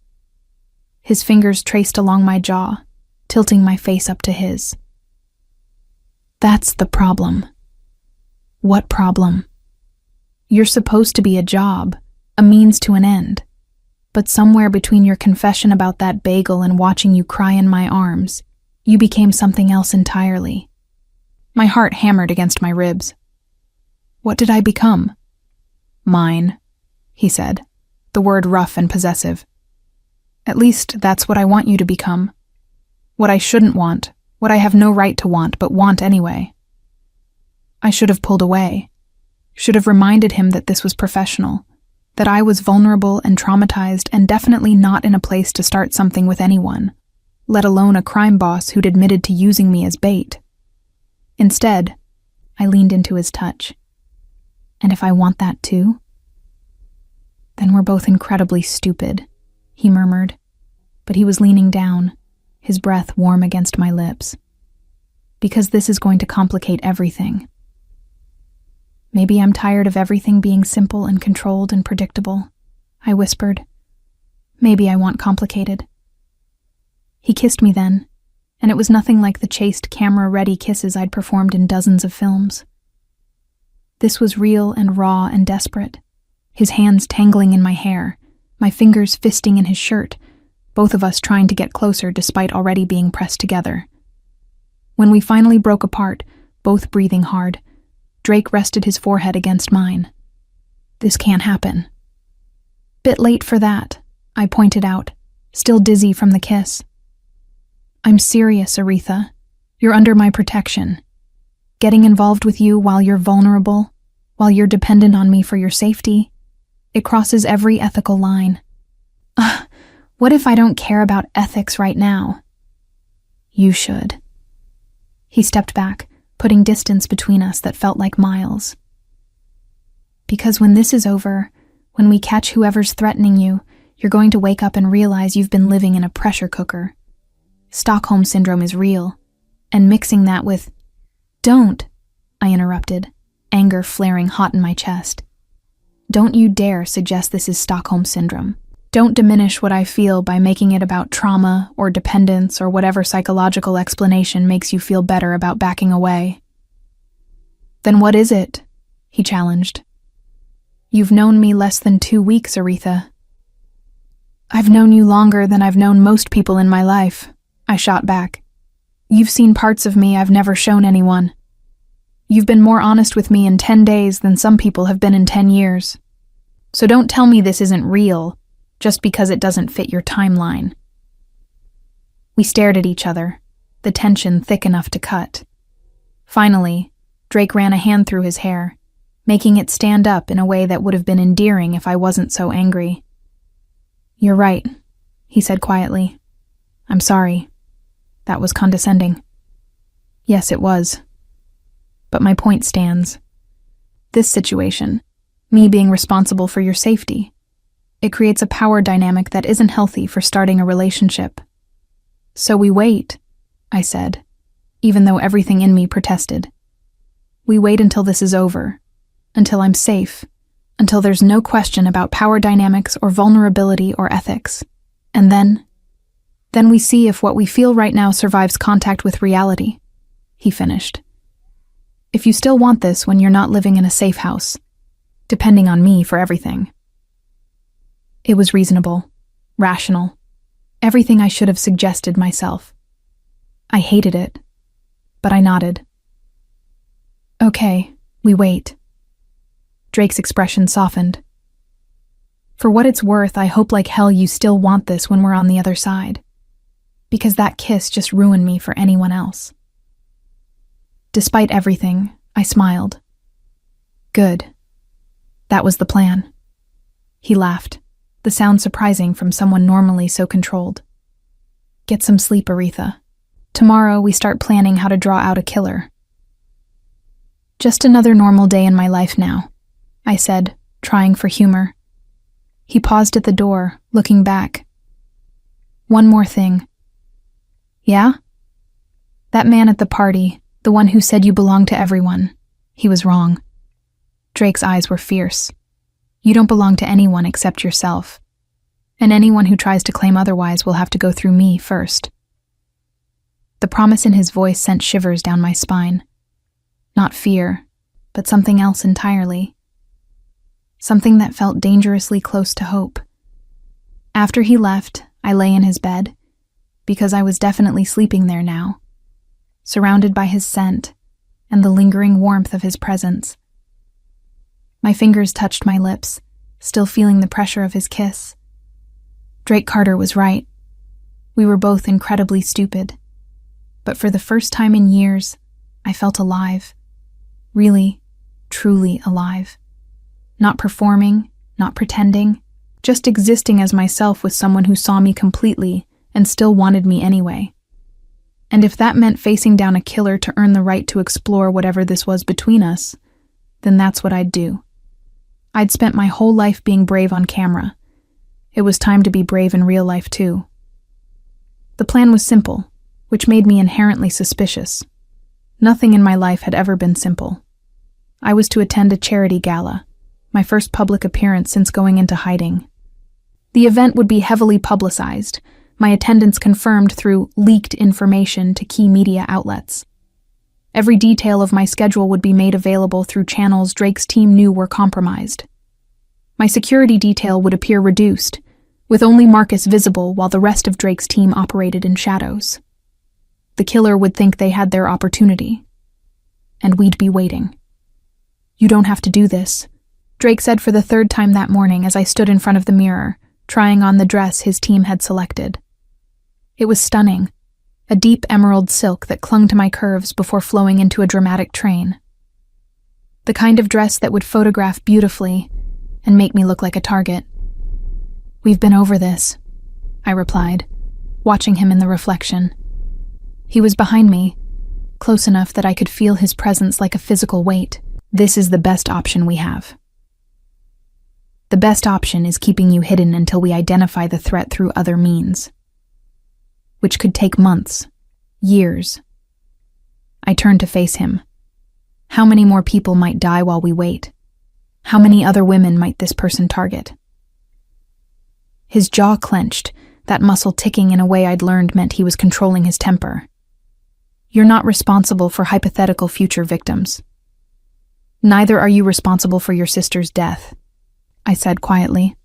His fingers traced along my jaw, tilting my face up to his. That's the problem. What problem? You're supposed to be a job, a means to an end. But somewhere between your confession about that bagel and watching you cry in my arms, you became something else entirely. My heart hammered against my ribs. What did I become? Mine, he said, the word rough and possessive. At least that's what I want you to become. What I shouldn't want, what I have no right to want, but want anyway. I should have pulled away, should have reminded him that this was professional, that I was vulnerable and traumatized and definitely not in a place to start something with anyone, let alone a crime boss who'd admitted to using me as bait. Instead, I leaned into his touch. And if I want that too? Then we're both incredibly stupid, he murmured, but he was leaning down, his breath warm against my lips. Because this is going to complicate everything. Maybe I'm tired of everything being simple and controlled and predictable, I whispered. Maybe I want complicated. He kissed me then, and it was nothing like the chaste, camera-ready kisses I'd performed in dozens of films. This was real and raw and desperate, his hands tangling in my hair, my fingers fisting in his shirt, both of us trying to get closer despite already being pressed together. When we finally broke apart, both breathing hard, Drake rested his forehead against mine. This can't happen. Bit late for that, I pointed out, still dizzy from the kiss. I'm serious, Aretha. You're under my protection. Getting involved with you while you're vulnerable, while you're dependent on me for your safety, it crosses every ethical line. What if I don't care about ethics right now? You should. He stepped back, putting distance between us that felt like miles. Because when this is over, when we catch whoever's threatening you, you're going to wake up and realize you've been living in a pressure cooker. Stockholm Syndrome is real, and mixing that with... Don't, I interrupted, anger flaring hot in my chest. Don't you dare suggest this is Stockholm Syndrome. Don't diminish what I feel by making it about trauma or dependence or whatever psychological explanation makes you feel better about backing away. Then what is it? He challenged. You've known me less than 2 weeks, Aretha. I've known you longer than I've known most people in my life, I shot back. You've seen parts of me I've never shown anyone. You've been more honest with me in 10 days than some people have been in 10 years. So don't tell me this isn't real, just because it doesn't fit your timeline. We stared at each other, the tension thick enough to cut. Finally, Drake ran a hand through his hair, making it stand up in a way that would have been endearing if I wasn't so angry. You're right, he said quietly. I'm sorry. That was condescending. Yes, it was. But my point stands. This situation, me being responsible for your safety, it creates a power dynamic that isn't healthy for starting a relationship. So we wait, I said, even though everything in me protested. We wait until this is over, until I'm safe, until there's no question about power dynamics or vulnerability or ethics. And then we see if what we feel right now survives contact with reality, he finished. If you still want this when you're not living in a safe house, depending on me for everything. It was reasonable, rational, everything I should have suggested myself. I hated it, but I nodded. Okay, we wait. Drake's expression softened. For what it's worth, I hope like hell you still want this when we're on the other side. because that kiss just ruined me for anyone else. Despite everything, I smiled. Good. That was the plan. He laughed, the sound surprising from someone normally so controlled. Get some sleep, Aretha. Tomorrow we start planning how to draw out a killer. Just another normal day in my life now, I said, trying for humor. He paused at the door, looking back. One more thing. Yeah? That man at the party, the one who said you belong to everyone, he was wrong. Drake's eyes were fierce. You don't belong to anyone except yourself. And anyone who tries to claim otherwise will have to go through me first. The promise in his voice sent shivers down my spine. Not fear, but something else entirely. Something that felt dangerously close to hope. After he left, I lay in his bed, because I was definitely sleeping there now, surrounded by his scent and the lingering warmth of his presence. My fingers touched my lips, still feeling the pressure of his kiss. Drake Carter was right. We were both incredibly stupid. But for the first time in years, I felt alive. Really, truly alive. Not performing, not pretending, just existing as myself with someone who saw me completely and still wanted me anyway. And if that meant facing down a killer to earn the right to explore whatever this was between us, then that's what I'd do. I'd spent my whole life being brave on camera. It was time to be brave in real life too. The plan was simple, which made me inherently suspicious. Nothing in my life had ever been simple. I was to attend a charity gala, my first public appearance since going into hiding. The event would be heavily publicized, my attendance confirmed through leaked information to key media outlets. Every detail of my schedule would be made available through channels Drake's team knew were compromised. My security detail would appear reduced, with only Marcus visible while the rest of Drake's team operated in shadows. The killer would think they had their opportunity, and we'd be waiting. You don't have to do this, Drake said for the third time that morning as I stood in front of the mirror, trying on the dress his team had selected. It was stunning, a deep emerald silk that clung to my curves before flowing into a dramatic train. The kind of dress that would photograph beautifully and make me look like a target. We've been over this, I replied, watching him in the reflection. He was behind me, close enough that I could feel his presence like a physical weight. This is the best option we have. The best option is keeping you hidden until we identify the threat through other means, which could take months, years. I turned to face him. How many more people might die while we wait? How many other women might this person target? His jaw clenched, that muscle ticking in a way I'd learned meant he was controlling his temper. You're not responsible for hypothetical future victims. Neither are you responsible for your sister's death, I said quietly.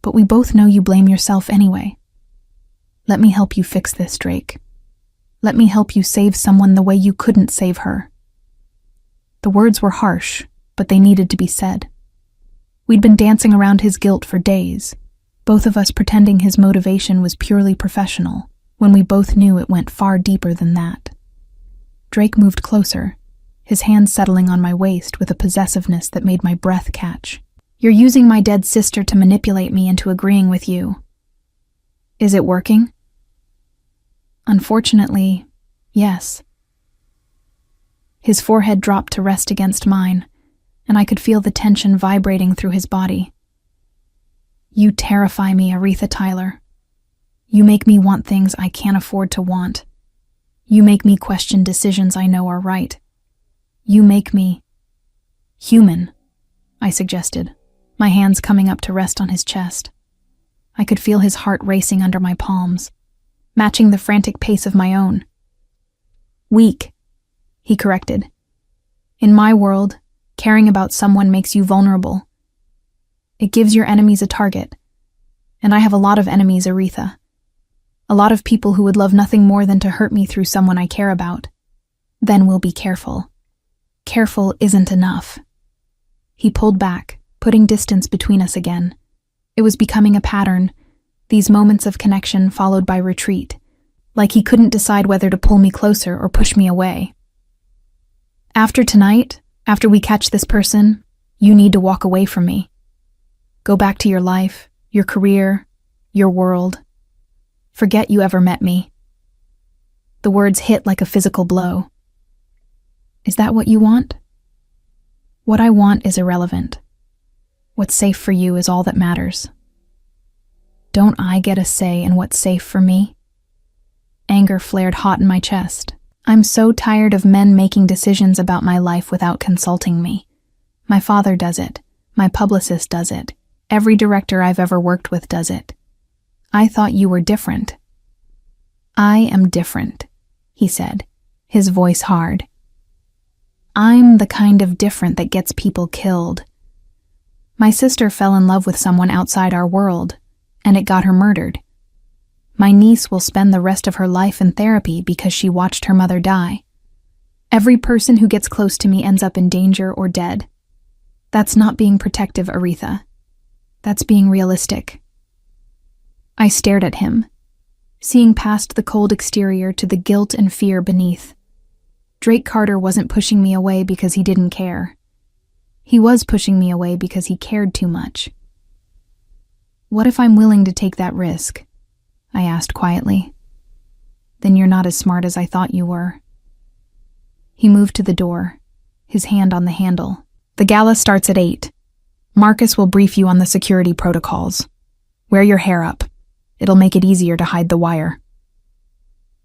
But we both know you blame yourself anyway. Let me help you fix this, Drake. Let me help you save someone the way you couldn't save her. The words were harsh, but they needed to be said. We'd been dancing around his guilt for days, both of us pretending his motivation was purely professional, when we both knew it went far deeper than that. Drake moved closer, his hand settling on my waist with a possessiveness that made my breath catch. You're using my dead sister to manipulate me into agreeing with you. Is it working? Unfortunately, yes. His forehead dropped to rest against mine, and I could feel the tension vibrating through his body. You terrify me, Aretha Tyler. You make me want things I can't afford to want. You make me question decisions I know are right. You make me human, I suggested, my hands coming up to rest on his chest. I could feel his heart racing under my palms, matching the frantic pace of my own. Weak, he corrected. In my world, caring about someone makes you vulnerable. It gives your enemies a target. And I have a lot of enemies, Aretha. A lot of people who would love nothing more than to hurt me through someone I care about. Then we'll be careful. Careful isn't enough. He pulled back, putting distance between us again. It was becoming a pattern, These moments of connection followed by retreat, like he couldn't decide whether to pull me closer or push me away. After tonight, after we catch this person, you need to walk away from me. Go back to your life, your career, your world. Forget you ever met me. The words hit like a physical blow. Is that what you want? What I want is irrelevant. What's safe for you is all that matters. Don't I get a say in what's safe for me? Anger flared hot in my chest. I'm so tired of men making decisions about my life without consulting me. My father does it. My publicist does it. Every director I've ever worked with does it. I thought you were different. I am different, he said, his voice hard. I'm the kind of different that gets people killed. My sister fell in love with someone outside our world, and it got her murdered. My niece will spend the rest of her life in therapy because she watched her mother die. Every person who gets close to me ends up in danger or dead. That's not being protective, Aretha. That's being realistic. I stared at him, seeing past the cold exterior to the guilt and fear beneath. Drake Carter wasn't pushing me away because he didn't care. He was pushing me away because he cared too much. What if I'm willing to take that risk? I asked quietly. Then you're not as smart as I thought you were. He moved to the door, his hand on the handle. The gala starts at 8. Marcus will brief you on the security protocols. Wear your hair up. It'll make it easier to hide the wire.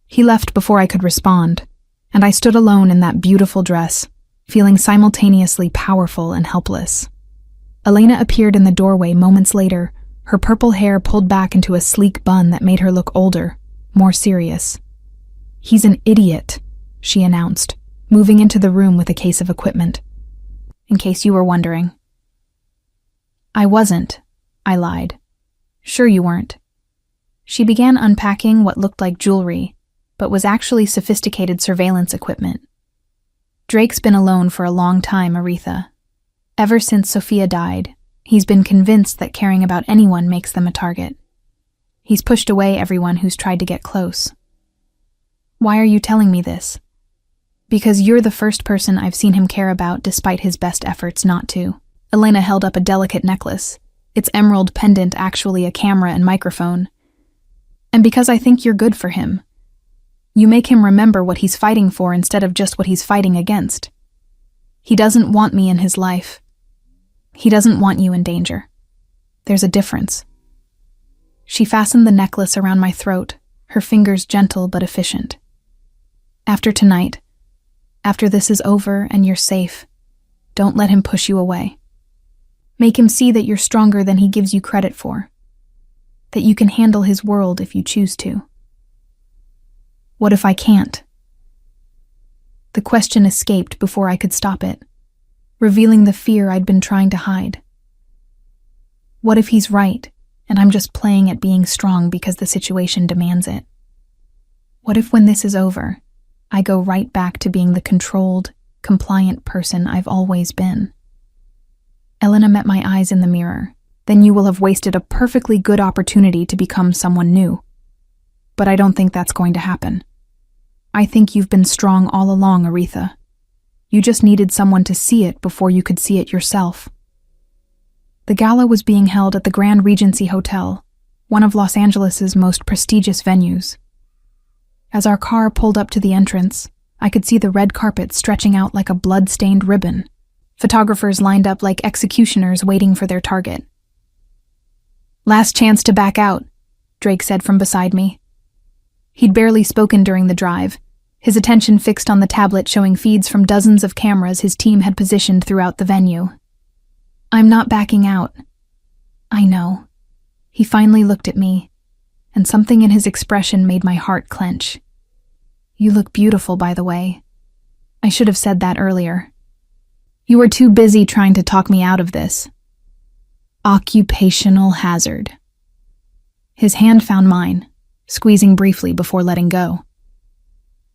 He left before I could respond, and I stood alone in that beautiful dress, feeling simultaneously powerful and helpless. Elena appeared in the doorway moments later, her purple hair pulled back into a sleek bun that made her look older, more serious. He's an idiot, she announced, moving into the room with a case of equipment. In case you were wondering. I wasn't, I lied. Sure you weren't. She began unpacking what looked like jewelry, but was actually sophisticated surveillance equipment. Drake's been alone for a long time, Aretha. Ever since Sophia died, he's been convinced that caring about anyone makes them a target. He's pushed away everyone who's tried to get close. Why are you telling me this? Because you're the first person I've seen him care about despite his best efforts not to. Elena held up a delicate necklace, its emerald pendant actually a camera and microphone. And because I think you're good for him. You make him remember what he's fighting for instead of just what he's fighting against. He doesn't want me in his life. He doesn't want you in danger. There's a difference. She fastened the necklace around my throat, her fingers gentle but efficient. After tonight, after this is over and you're safe, don't let him push you away. Make him see that you're stronger than he gives you credit for. That you can handle his world if you choose to. What if I can't? The question escaped before I could stop it, revealing the fear I'd been trying to hide. What if he's right, and I'm just playing at being strong because the situation demands it? What if when this is over, I go right back to being the controlled, compliant person I've always been? Elena met my eyes in the mirror. Then you will have wasted a perfectly good opportunity to become someone new. But I don't think that's going to happen. I think you've been strong all along, Aretha. You just needed someone to see it before you could see it yourself. The gala was being held at the Grand Regency Hotel, one of Los Angeles' most prestigious venues. As our car pulled up to the entrance, I could see the red carpet stretching out like a blood-stained ribbon. Photographers lined up like executioners waiting for their target. Last chance to back out, Drake said from beside me. He'd barely spoken during the drive, his attention fixed on the tablet showing feeds from dozens of cameras his team had positioned throughout the venue. I'm not backing out. I know. He finally looked at me, and something in his expression made my heart clench. You look beautiful, by the way. I should have said that earlier. You were too busy trying to talk me out of this. Occupational hazard. His hand found mine, squeezing briefly before letting go.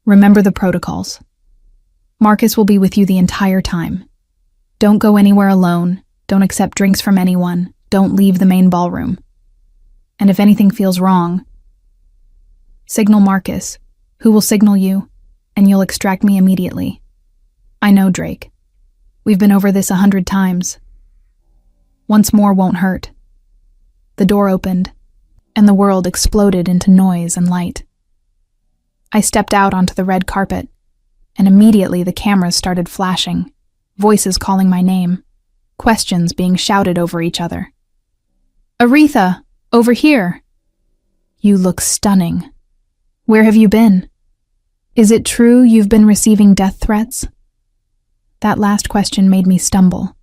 Remember the protocols. Marcus will be with you the entire time. Don't go anywhere alone. Don't accept drinks from anyone. Don't leave the main ballroom. And if anything feels wrong, signal Marcus, who will signal you, and you'll extract me immediately. I know, Drake. We've been over this 100 times. Once more won't hurt. The door opened, and the world exploded into noise and light. I stepped out onto the red carpet, and immediately the cameras started flashing, voices calling my name, questions being shouted over each other. Aretha, over here. You look stunning. Where have you been? Is it true you've been receiving death threats? That last question made me stumble,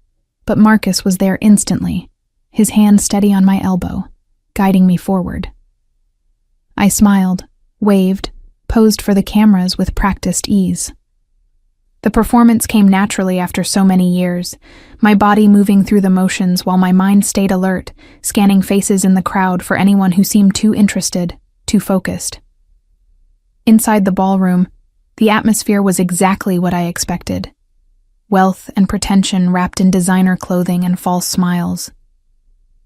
but Marcus was there instantly, his hand steady on my elbow, guiding me forward. I smiled, waved, posed for the cameras with practiced ease. The performance came naturally after so many years, my body moving through the motions while my mind stayed alert, scanning faces in the crowd for anyone who seemed too interested, too focused. Inside the ballroom, the atmosphere was exactly what I expected. Wealth and pretension wrapped in designer clothing and false smiles.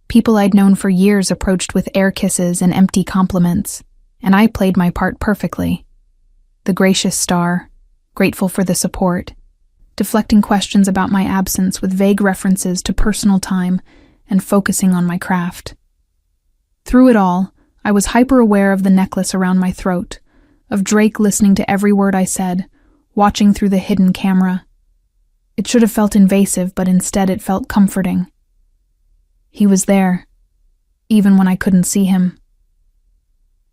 People I'd known for years approached with air kisses and empty compliments, and I played my part perfectly. The gracious star, grateful for the support, deflecting questions about my absence with vague references to personal time and focusing on my craft. Through it all, I was hyper-aware of the necklace around my throat, of Drake listening to every word I said, watching through the hidden camera. It should have felt invasive, but instead it felt comforting. He was there, even when I couldn't see him.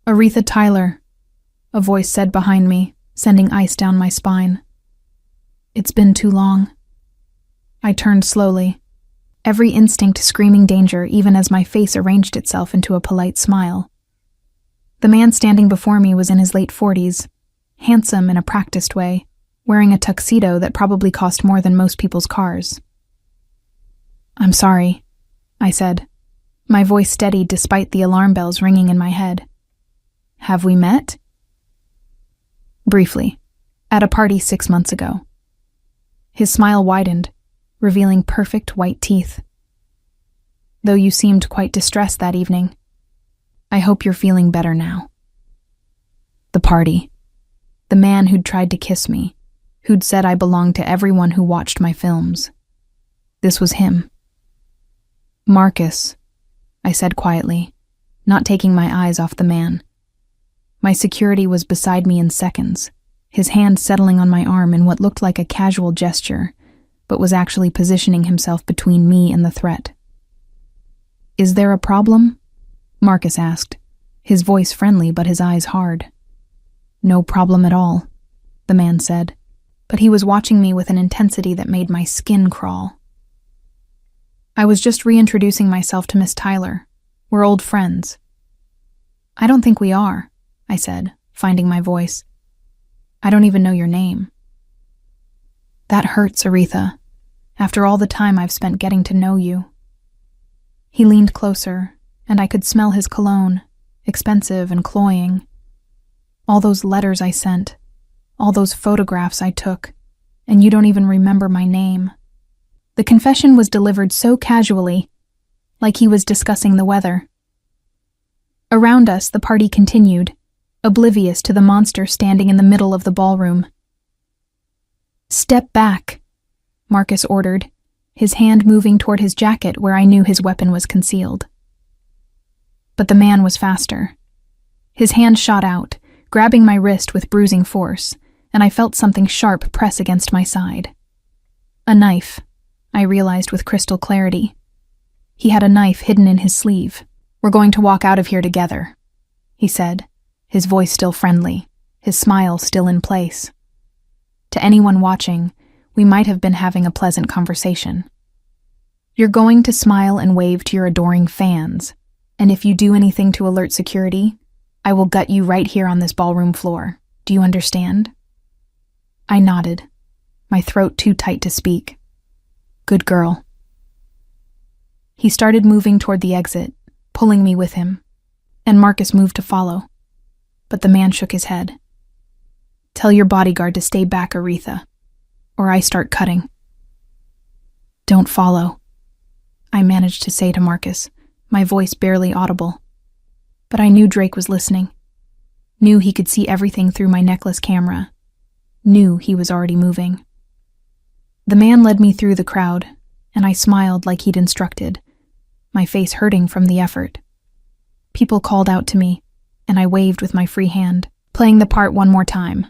Aretha Tyler, a voice said behind me, sending ice down my spine. It's been too long. I turned slowly, every instinct screaming danger even as my face arranged itself into a polite smile. The man standing before me was in his late 40s, handsome in a practiced way, wearing a tuxedo that probably cost more than most people's cars. I'm sorry, I said, my voice steady despite the alarm bells ringing in my head. Have we met? Briefly, at a party 6 months ago. His smile widened, revealing perfect white teeth. Though you seemed quite distressed that evening, I hope you're feeling better now. The party. The man who'd tried to kiss me, who'd said I belonged to everyone who watched my films. This was him. Marcus, I said quietly, not taking my eyes off the man. My security was beside me in seconds, his hand settling on my arm in what looked like a casual gesture, but was actually positioning himself between me and the threat. Is there a problem? Marcus asked, his voice friendly but his eyes hard. No problem at all, the man said, but he was watching me with an intensity that made my skin crawl. I was just reintroducing myself to Miss Tyler. We're old friends. I don't think we are, I said, finding my voice. I don't even know your name. That hurts, Aretha, after all the time I've spent getting to know you. He leaned closer, and I could smell his cologne, expensive and cloying. All those letters I sent, all those photographs I took, and you don't even remember my name. The confession was delivered so casually, like he was discussing the weather. Around us, the party continued, oblivious to the monster standing in the middle of the ballroom. Step back, Marcus ordered, his hand moving toward his jacket where I knew his weapon was concealed. But the man was faster. His hand shot out, grabbing my wrist with bruising force, and I felt something sharp press against my side. A knife, I realized with crystal clarity. He had a knife hidden in his sleeve. We're going to walk out of here together, he said, his voice still friendly, his smile still in place. To anyone watching, we might have been having a pleasant conversation. You're going to smile and wave to your adoring fans, and if you do anything to alert security, I will gut you right here on this ballroom floor. Do you understand? I nodded, my throat too tight to speak. Good girl. He started moving toward the exit, pulling me with him, and Marcus moved to follow. But the man shook his head. Tell your bodyguard to stay back, Aretha, or I start cutting. Don't follow, I managed to say to Marcus, my voice barely audible. But I knew Drake was listening. Knew he could see everything through my necklace camera. Knew he was already moving. The man led me through the crowd, and I smiled like he'd instructed, my face hurting from the effort. People called out to me, and I waved with my free hand, playing the part one more time.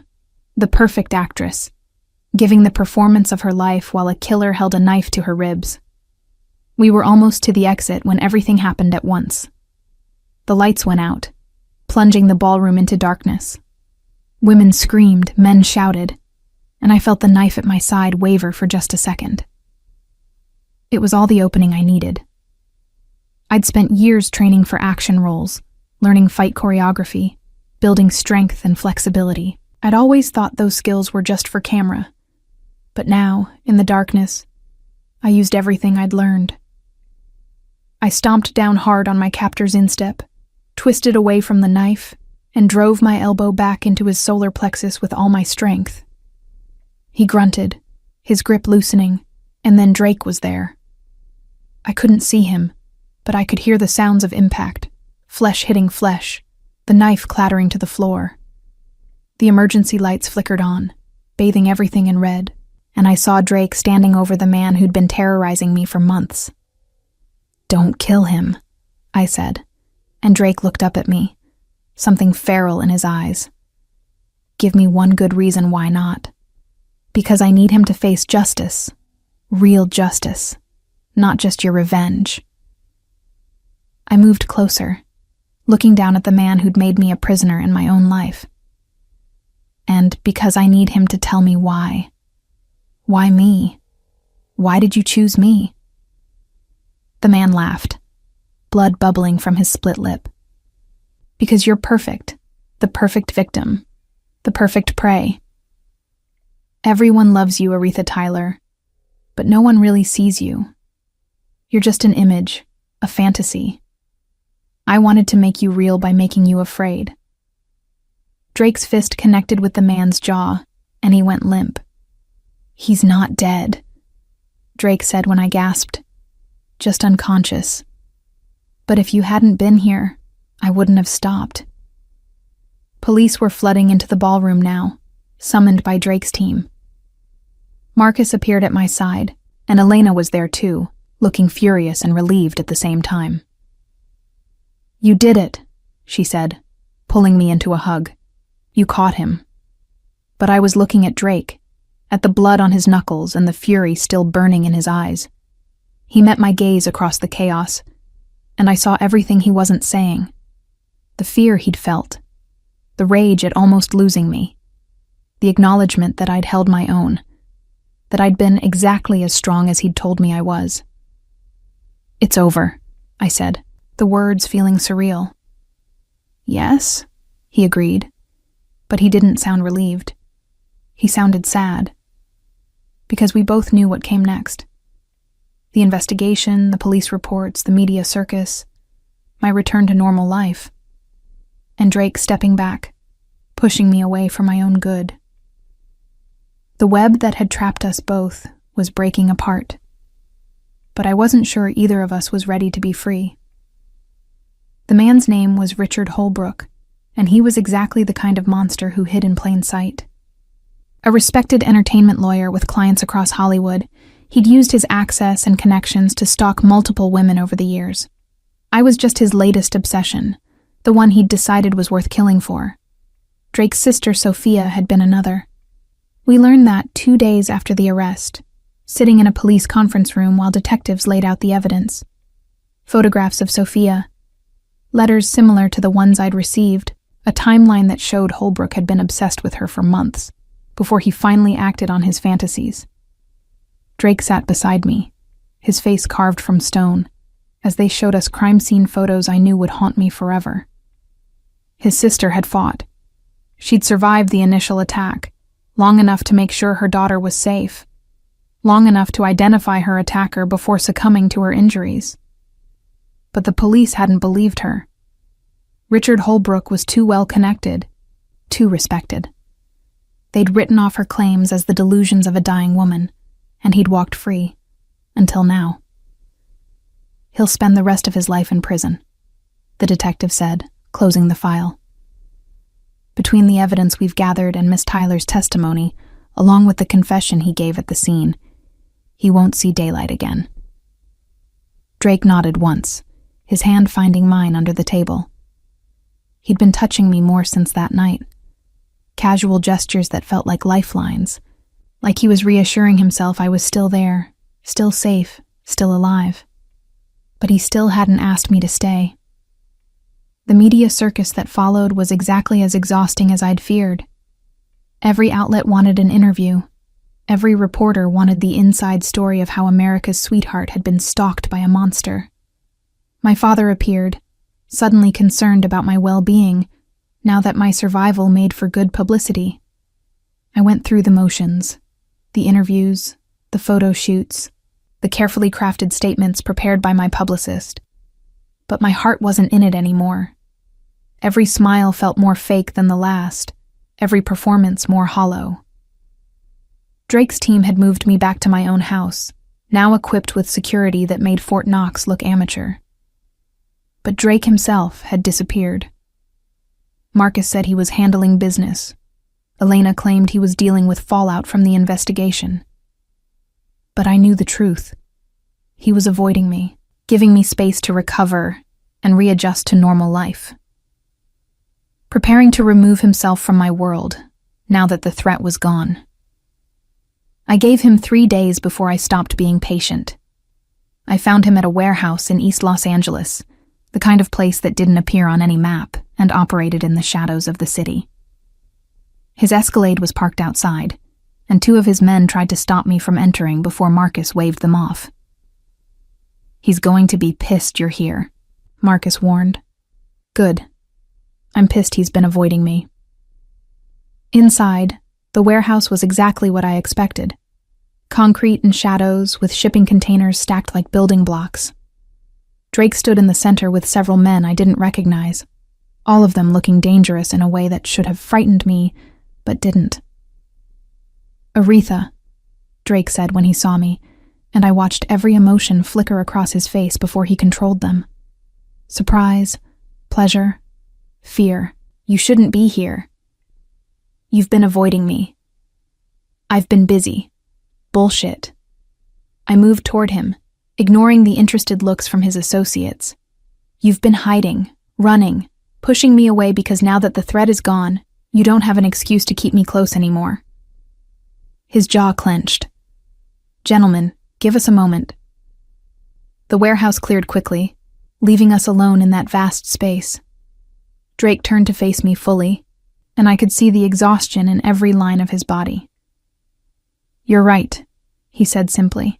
The perfect actress, giving the performance of her life while a killer held a knife to her ribs. We were almost to the exit when everything happened at once. The lights went out, plunging the ballroom into darkness. Women screamed, men shouted, and I felt the knife at my side waver for just a second. It was all the opening I needed. I'd spent years training for action roles, learning fight choreography, building strength and flexibility. I'd always thought those skills were just for camera. But now, in the darkness, I used everything I'd learned. I stomped down hard on my captor's instep, twisted away from the knife, and drove my elbow back into his solar plexus with all my strength. He grunted, his grip loosening, and then Drake was there. I couldn't see him, but I could hear the sounds of impact, flesh hitting flesh, the knife clattering to the floor. The emergency lights flickered on, bathing everything in red, and I saw Drake standing over the man who'd been terrorizing me for months. "Don't kill him," I said, and Drake looked up at me, something feral in his eyes. "Give me one good reason why not. Because I need him to face justice, real justice, not just your revenge." I moved closer, looking down at the man who'd made me a prisoner in my own life. "And because I need him to tell me why. Why me? Why did you choose me?" The man laughed, blood bubbling from his split lip. "Because you're perfect, the perfect victim, the perfect prey. Everyone loves you, Aretha Tyler, but no one really sees you. You're just an image, a fantasy. I wanted to make you real by making you afraid." Drake's fist connected with the man's jaw, and he went limp. "He's not dead," Drake said when I gasped. "Just unconscious. But if you hadn't been here, I wouldn't have stopped." Police were flooding into the ballroom now, summoned by Drake's team. Marcus appeared at my side, and Elena was there too, looking furious and relieved at the same time. "You did it," she said, pulling me into a hug. "You caught him." But I was looking at Drake, at the blood on his knuckles and the fury still burning in his eyes. He met my gaze across the chaos, and I saw everything he wasn't saying. The fear he'd felt, the rage at almost losing me, the acknowledgement that I'd held my own, that I'd been exactly as strong as he'd told me I was. "It's over," I said, the words feeling surreal. "Yes," he agreed, but he didn't sound relieved. He sounded sad, because we both knew what came next. The investigation, the police reports, the media circus, my return to normal life, and Drake stepping back, pushing me away for my own good. The web that had trapped us both was breaking apart, but I wasn't sure either of us was ready to be free. The man's name was Richard Holbrook, and he was exactly the kind of monster who hid in plain sight. A respected entertainment lawyer with clients across Hollywood, he'd used his access and connections to stalk multiple women over the years. I was just his latest obsession, the one he'd decided was worth killing for. Drake's sister Sophia had been another. We learned that 2 days after the arrest, sitting in a police conference room while detectives laid out the evidence. Photographs of Sophia, letters similar to the ones I'd received, a timeline that showed Holbrook had been obsessed with her for months, before he finally acted on his fantasies. Drake sat beside me, his face carved from stone, as they showed us crime scene photos I knew would haunt me forever. His sister had fought. She'd survived the initial attack, long enough to make sure her daughter was safe, long enough to identify her attacker before succumbing to her injuries. But the police hadn't believed her. Richard Holbrook was too well connected, too respected. They'd written off her claims as the delusions of a dying woman, and he'd walked free, until now. "He'll spend the rest of his life in prison," the detective said, closing the file. Between the evidence we've gathered and Miss Tyler's testimony, along with the confession he gave at the scene, he won't see daylight again. Drake nodded once, his hand finding mine under the table. He'd been touching me more since that night. Casual gestures that felt like lifelines, like he was reassuring himself I was still there, still safe, still alive. But he still hadn't asked me to stay. The media circus that followed was exactly as exhausting as I'd feared. Every outlet wanted an interview. Every reporter wanted the inside story of how America's sweetheart had been stalked by a monster. My father appeared, suddenly concerned about my well-being, now that my survival made for good publicity. I went through the motions, the interviews, the photo shoots, the carefully crafted statements prepared by my publicist. But my heart wasn't in it anymore. Every smile felt more fake than the last, every performance more hollow. Drake's team had moved me back to my own house, now equipped with security that made Fort Knox look amateur. But Drake himself had disappeared. Marcus said he was handling business. Elena claimed he was dealing with fallout from the investigation. But I knew the truth. He was avoiding me, giving me space to recover and readjust to normal life. Preparing to remove himself from my world, now that the threat was gone. I gave him 3 days before I stopped being patient. I found him at a warehouse in East Los Angeles, the kind of place that didn't appear on any map and operated in the shadows of the city. His Escalade was parked outside, and 2 of his men tried to stop me from entering before Marcus waved them off. "He's going to be pissed you're here," Marcus warned. "Good. I'm pissed he's been avoiding me." Inside, the warehouse was exactly what I expected. Concrete and shadows, with shipping containers stacked like building blocks. Drake stood in the center with several men I didn't recognize, all of them looking dangerous in a way that should have frightened me, but didn't. "Aretha," Drake said when he saw me, and I watched every emotion flicker across his face before he controlled them. Surprise, pleasure, fear. "You shouldn't be here. You've been avoiding me. I've been busy. Bullshit." I moved toward him, ignoring the interested looks from his associates. "You've been hiding, running, pushing me away because now that the threat is gone, you don't have an excuse to keep me close anymore." His jaw clenched. "Gentlemen, give us a moment." The warehouse cleared quickly, leaving us alone in that vast space. Drake turned to face me fully, and I could see the exhaustion in every line of his body. "You're right," he said simply.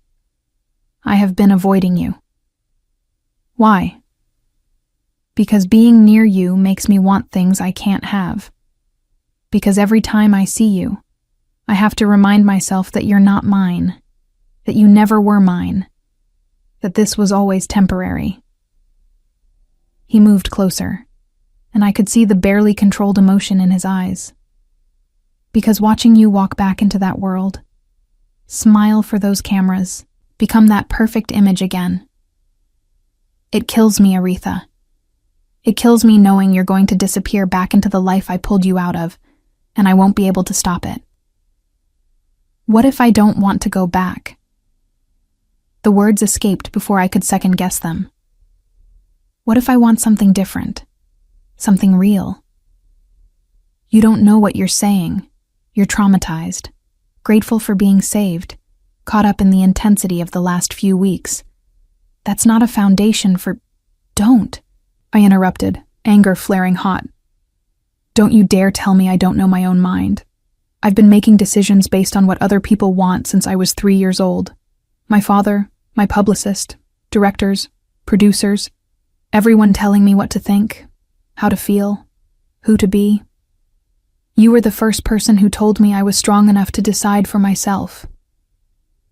"I have been avoiding you." "Why?" "Because being near you makes me want things I can't have. Because every time I see you, I have to remind myself that you're not mine, that you never were mine, that this was always temporary." He moved closer, and I could see the barely controlled emotion in his eyes. "Because watching you walk back into that world, smile for those cameras, become that perfect image again. It kills me, Aretha. It kills me knowing you're going to disappear back into the life I pulled you out of, and I won't be able to stop it. What if I don't want to go back?" The words escaped before I could second-guess them. What if I want something different? Something real? "You don't know what you're saying. You're traumatized, grateful for being saved, caught up in the intensity of the last few weeks. That's not a foundation for—" "Don't," I interrupted, anger flaring hot. "Don't you dare tell me I don't know my own mind. I've been making decisions based on what other people want since I was 3 years old. My father, my publicist, directors, producers, everyone telling me what to think, how to feel, who to be. You were the first person who told me I was strong enough to decide for myself.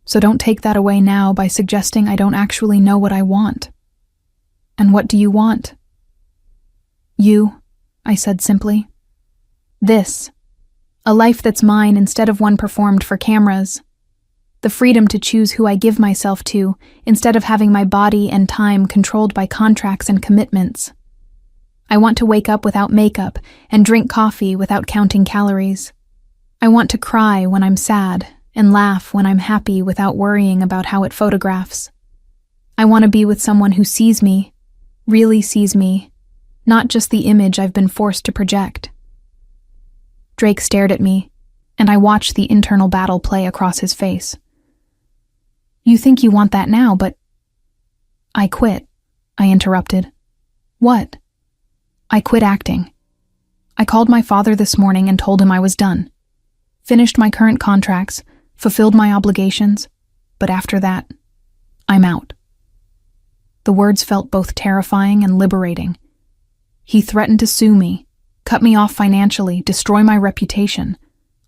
So don't take that away now by suggesting I don't actually know what I want. And what do you want?" "You," I said simply. "This. A life that's mine instead of one performed for cameras. The freedom to choose who I give myself to instead of having my body and time controlled by contracts and commitments." I want to wake up without makeup and drink coffee without counting calories. I want to cry when I'm sad and laugh when I'm happy without worrying about how it photographs. I want to be with someone who sees me, really sees me, not just the image I've been forced to project. Drake stared at me, and I watched the internal battle play across his face. You think you want that now, but... I quit, I interrupted. What? I quit acting. I called my father this morning and told him I was done. Finished my current contracts, fulfilled my obligations, but after that, I'm out. The words felt both terrifying and liberating. He threatened to sue me, cut me off financially, destroy my reputation.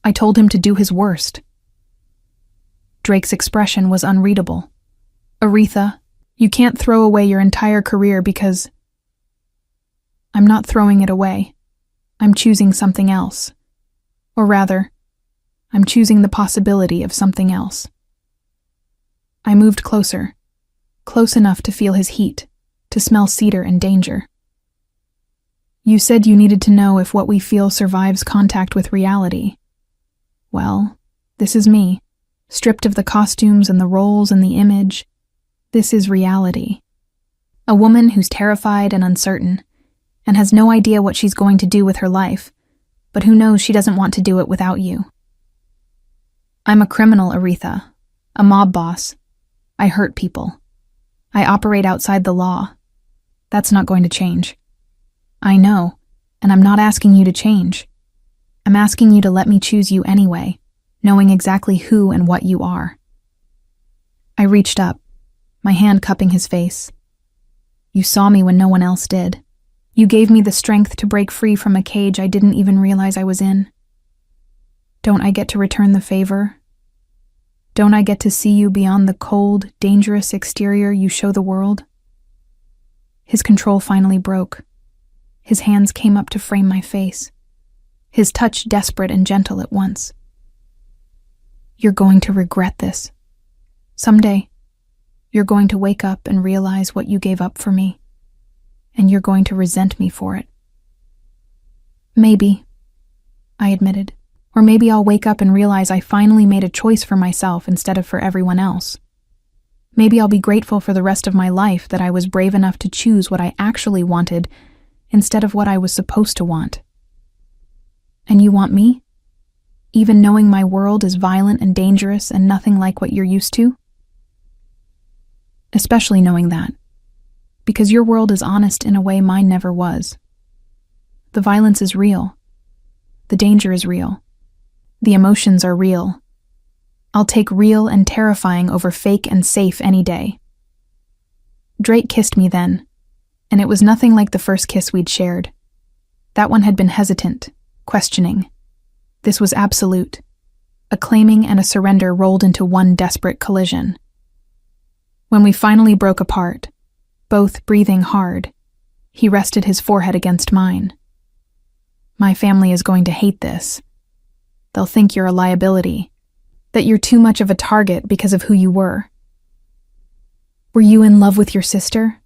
I told him to do his worst. Drake's expression was unreadable. Aretha, you can't throw away your entire career because... I'm not throwing it away. I'm choosing something else. Or rather, I'm choosing the possibility of something else. I moved closer, close enough to feel his heat, to smell cedar and danger. You said you needed to know if what we feel survives contact with reality. Well, this is me, stripped of the costumes and the roles and the image. This is reality. A woman who's terrified and uncertain, and has no idea what she's going to do with her life, but who knows she doesn't want to do it without you. I'm a criminal, Aretha, a mob boss. I hurt people. I operate outside the law. That's not going to change. I know, and I'm not asking you to change. I'm asking you to let me choose you anyway, knowing exactly who and what you are. I reached up, my hand cupping his face. You saw me when no one else did. You gave me the strength to break free from a cage I didn't even realize I was in. Don't I get to return the favor? Don't I get to see you beyond the cold, dangerous exterior you show the world? His control finally broke. His hands came up to frame my face, his touch desperate and gentle at once. You're going to regret this. Someday, you're going to wake up and realize what you gave up for me, and you're going to resent me for it. Maybe, I admitted. Or maybe I'll wake up and realize I finally made a choice for myself instead of for everyone else. Maybe I'll be grateful for the rest of my life that I was brave enough to choose what I actually wanted instead of what I was supposed to want. And you want me? Even knowing my world is violent and dangerous and nothing like what you're used to? Especially knowing that. Because your world is honest in a way mine never was. The violence is real. The danger is real. The emotions are real. I'll take real and terrifying over fake and safe any day. Drake kissed me then, and it was nothing like the first kiss we'd shared. That one had been hesitant, questioning. This was absolute. A claiming and a surrender rolled into one desperate collision. When we finally broke apart, both breathing hard, he rested his forehead against mine. My family is going to hate this. They'll think you're a liability, that you're too much of a target because of who you were. Were you in love with your sister?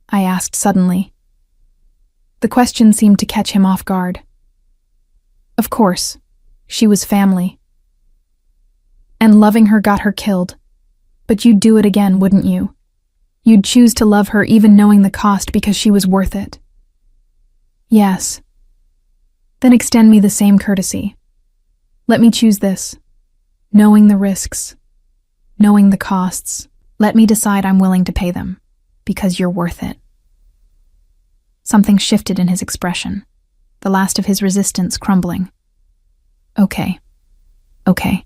I asked suddenly. The question seemed to catch him off guard. Of course, she was family. And loving her got her killed. But you'd do it again, wouldn't you? You'd choose to love her even knowing the cost because she was worth it. Yes. Then extend me the same courtesy. Let me choose this. Knowing the risks, knowing the costs, let me decide I'm willing to pay them, because you're worth it. Something shifted in his expression, the last of his resistance crumbling. Okay. Okay.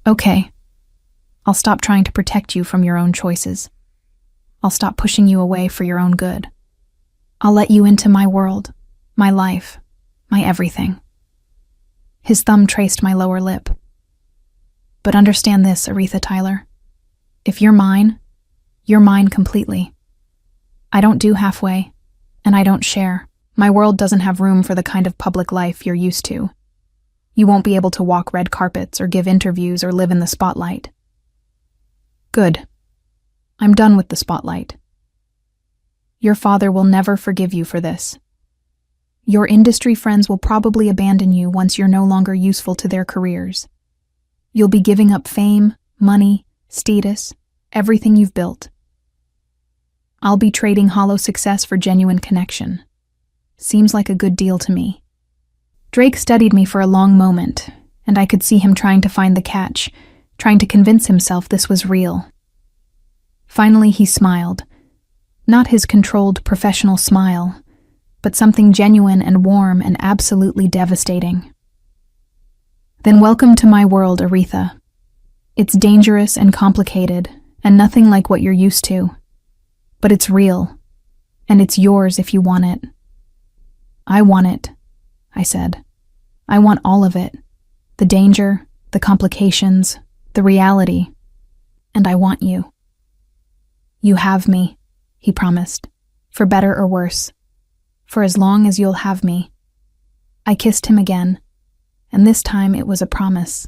Okay. I'll stop trying to protect you from your own choices. I'll stop pushing you away for your own good. I'll let you into my world, my life, my everything. His thumb traced my lower lip. But understand this, Aretha Tyler. If you're mine completely. I don't do halfway, and I don't share. My world doesn't have room for the kind of public life you're used to. You won't be able to walk red carpets or give interviews or live in the spotlight. Good. I'm done with the spotlight. Your father will never forgive you for this. Your industry friends will probably abandon you once you're no longer useful to their careers. You'll be giving up fame, money, status, everything you've built. I'll be trading hollow success for genuine connection. Seems like a good deal to me. Drake studied me for a long moment, and I could see him trying to find the catch, trying to convince himself this was real. Finally, he smiled. Not his controlled, professional smile, but something genuine and warm and absolutely devastating. Then welcome to my world, Aretha. It's dangerous and complicated, and nothing like what you're used to. But it's real, and it's yours if you want it. I want it, I said. I want all of it. The danger, the complications, the reality. And I want you. You have me, he promised, for better or worse. For as long as you'll have me. I kissed him again, and this time it was a promise.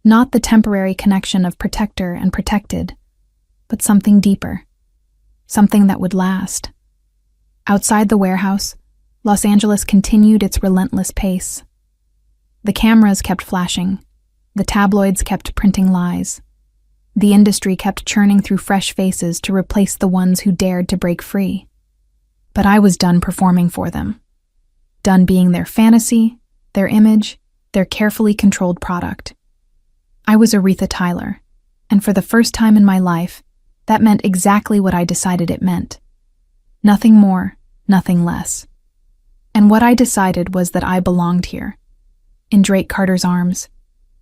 Not the temporary connection of protector and protected, but something deeper. Something that would last. Outside the warehouse, Los Angeles continued its relentless pace. The cameras kept flashing. The tabloids kept printing lies. The industry kept churning through fresh faces to replace the ones who dared to break free. But I was done performing for them. Done being their fantasy, their image, their carefully controlled product. I was Aretha Tyler, and for the first time in my life, that meant exactly what I decided it meant. Nothing more, nothing less. And what I decided was that I belonged here. In Drake Carter's arms,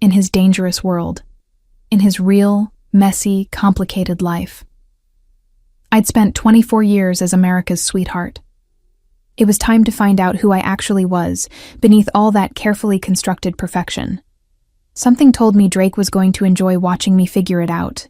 in his dangerous world, in his real, messy, complicated life. I'd spent 24 years as America's sweetheart. It was time to find out who I actually was beneath all that carefully constructed perfection. Something told me Drake was going to enjoy watching me figure it out,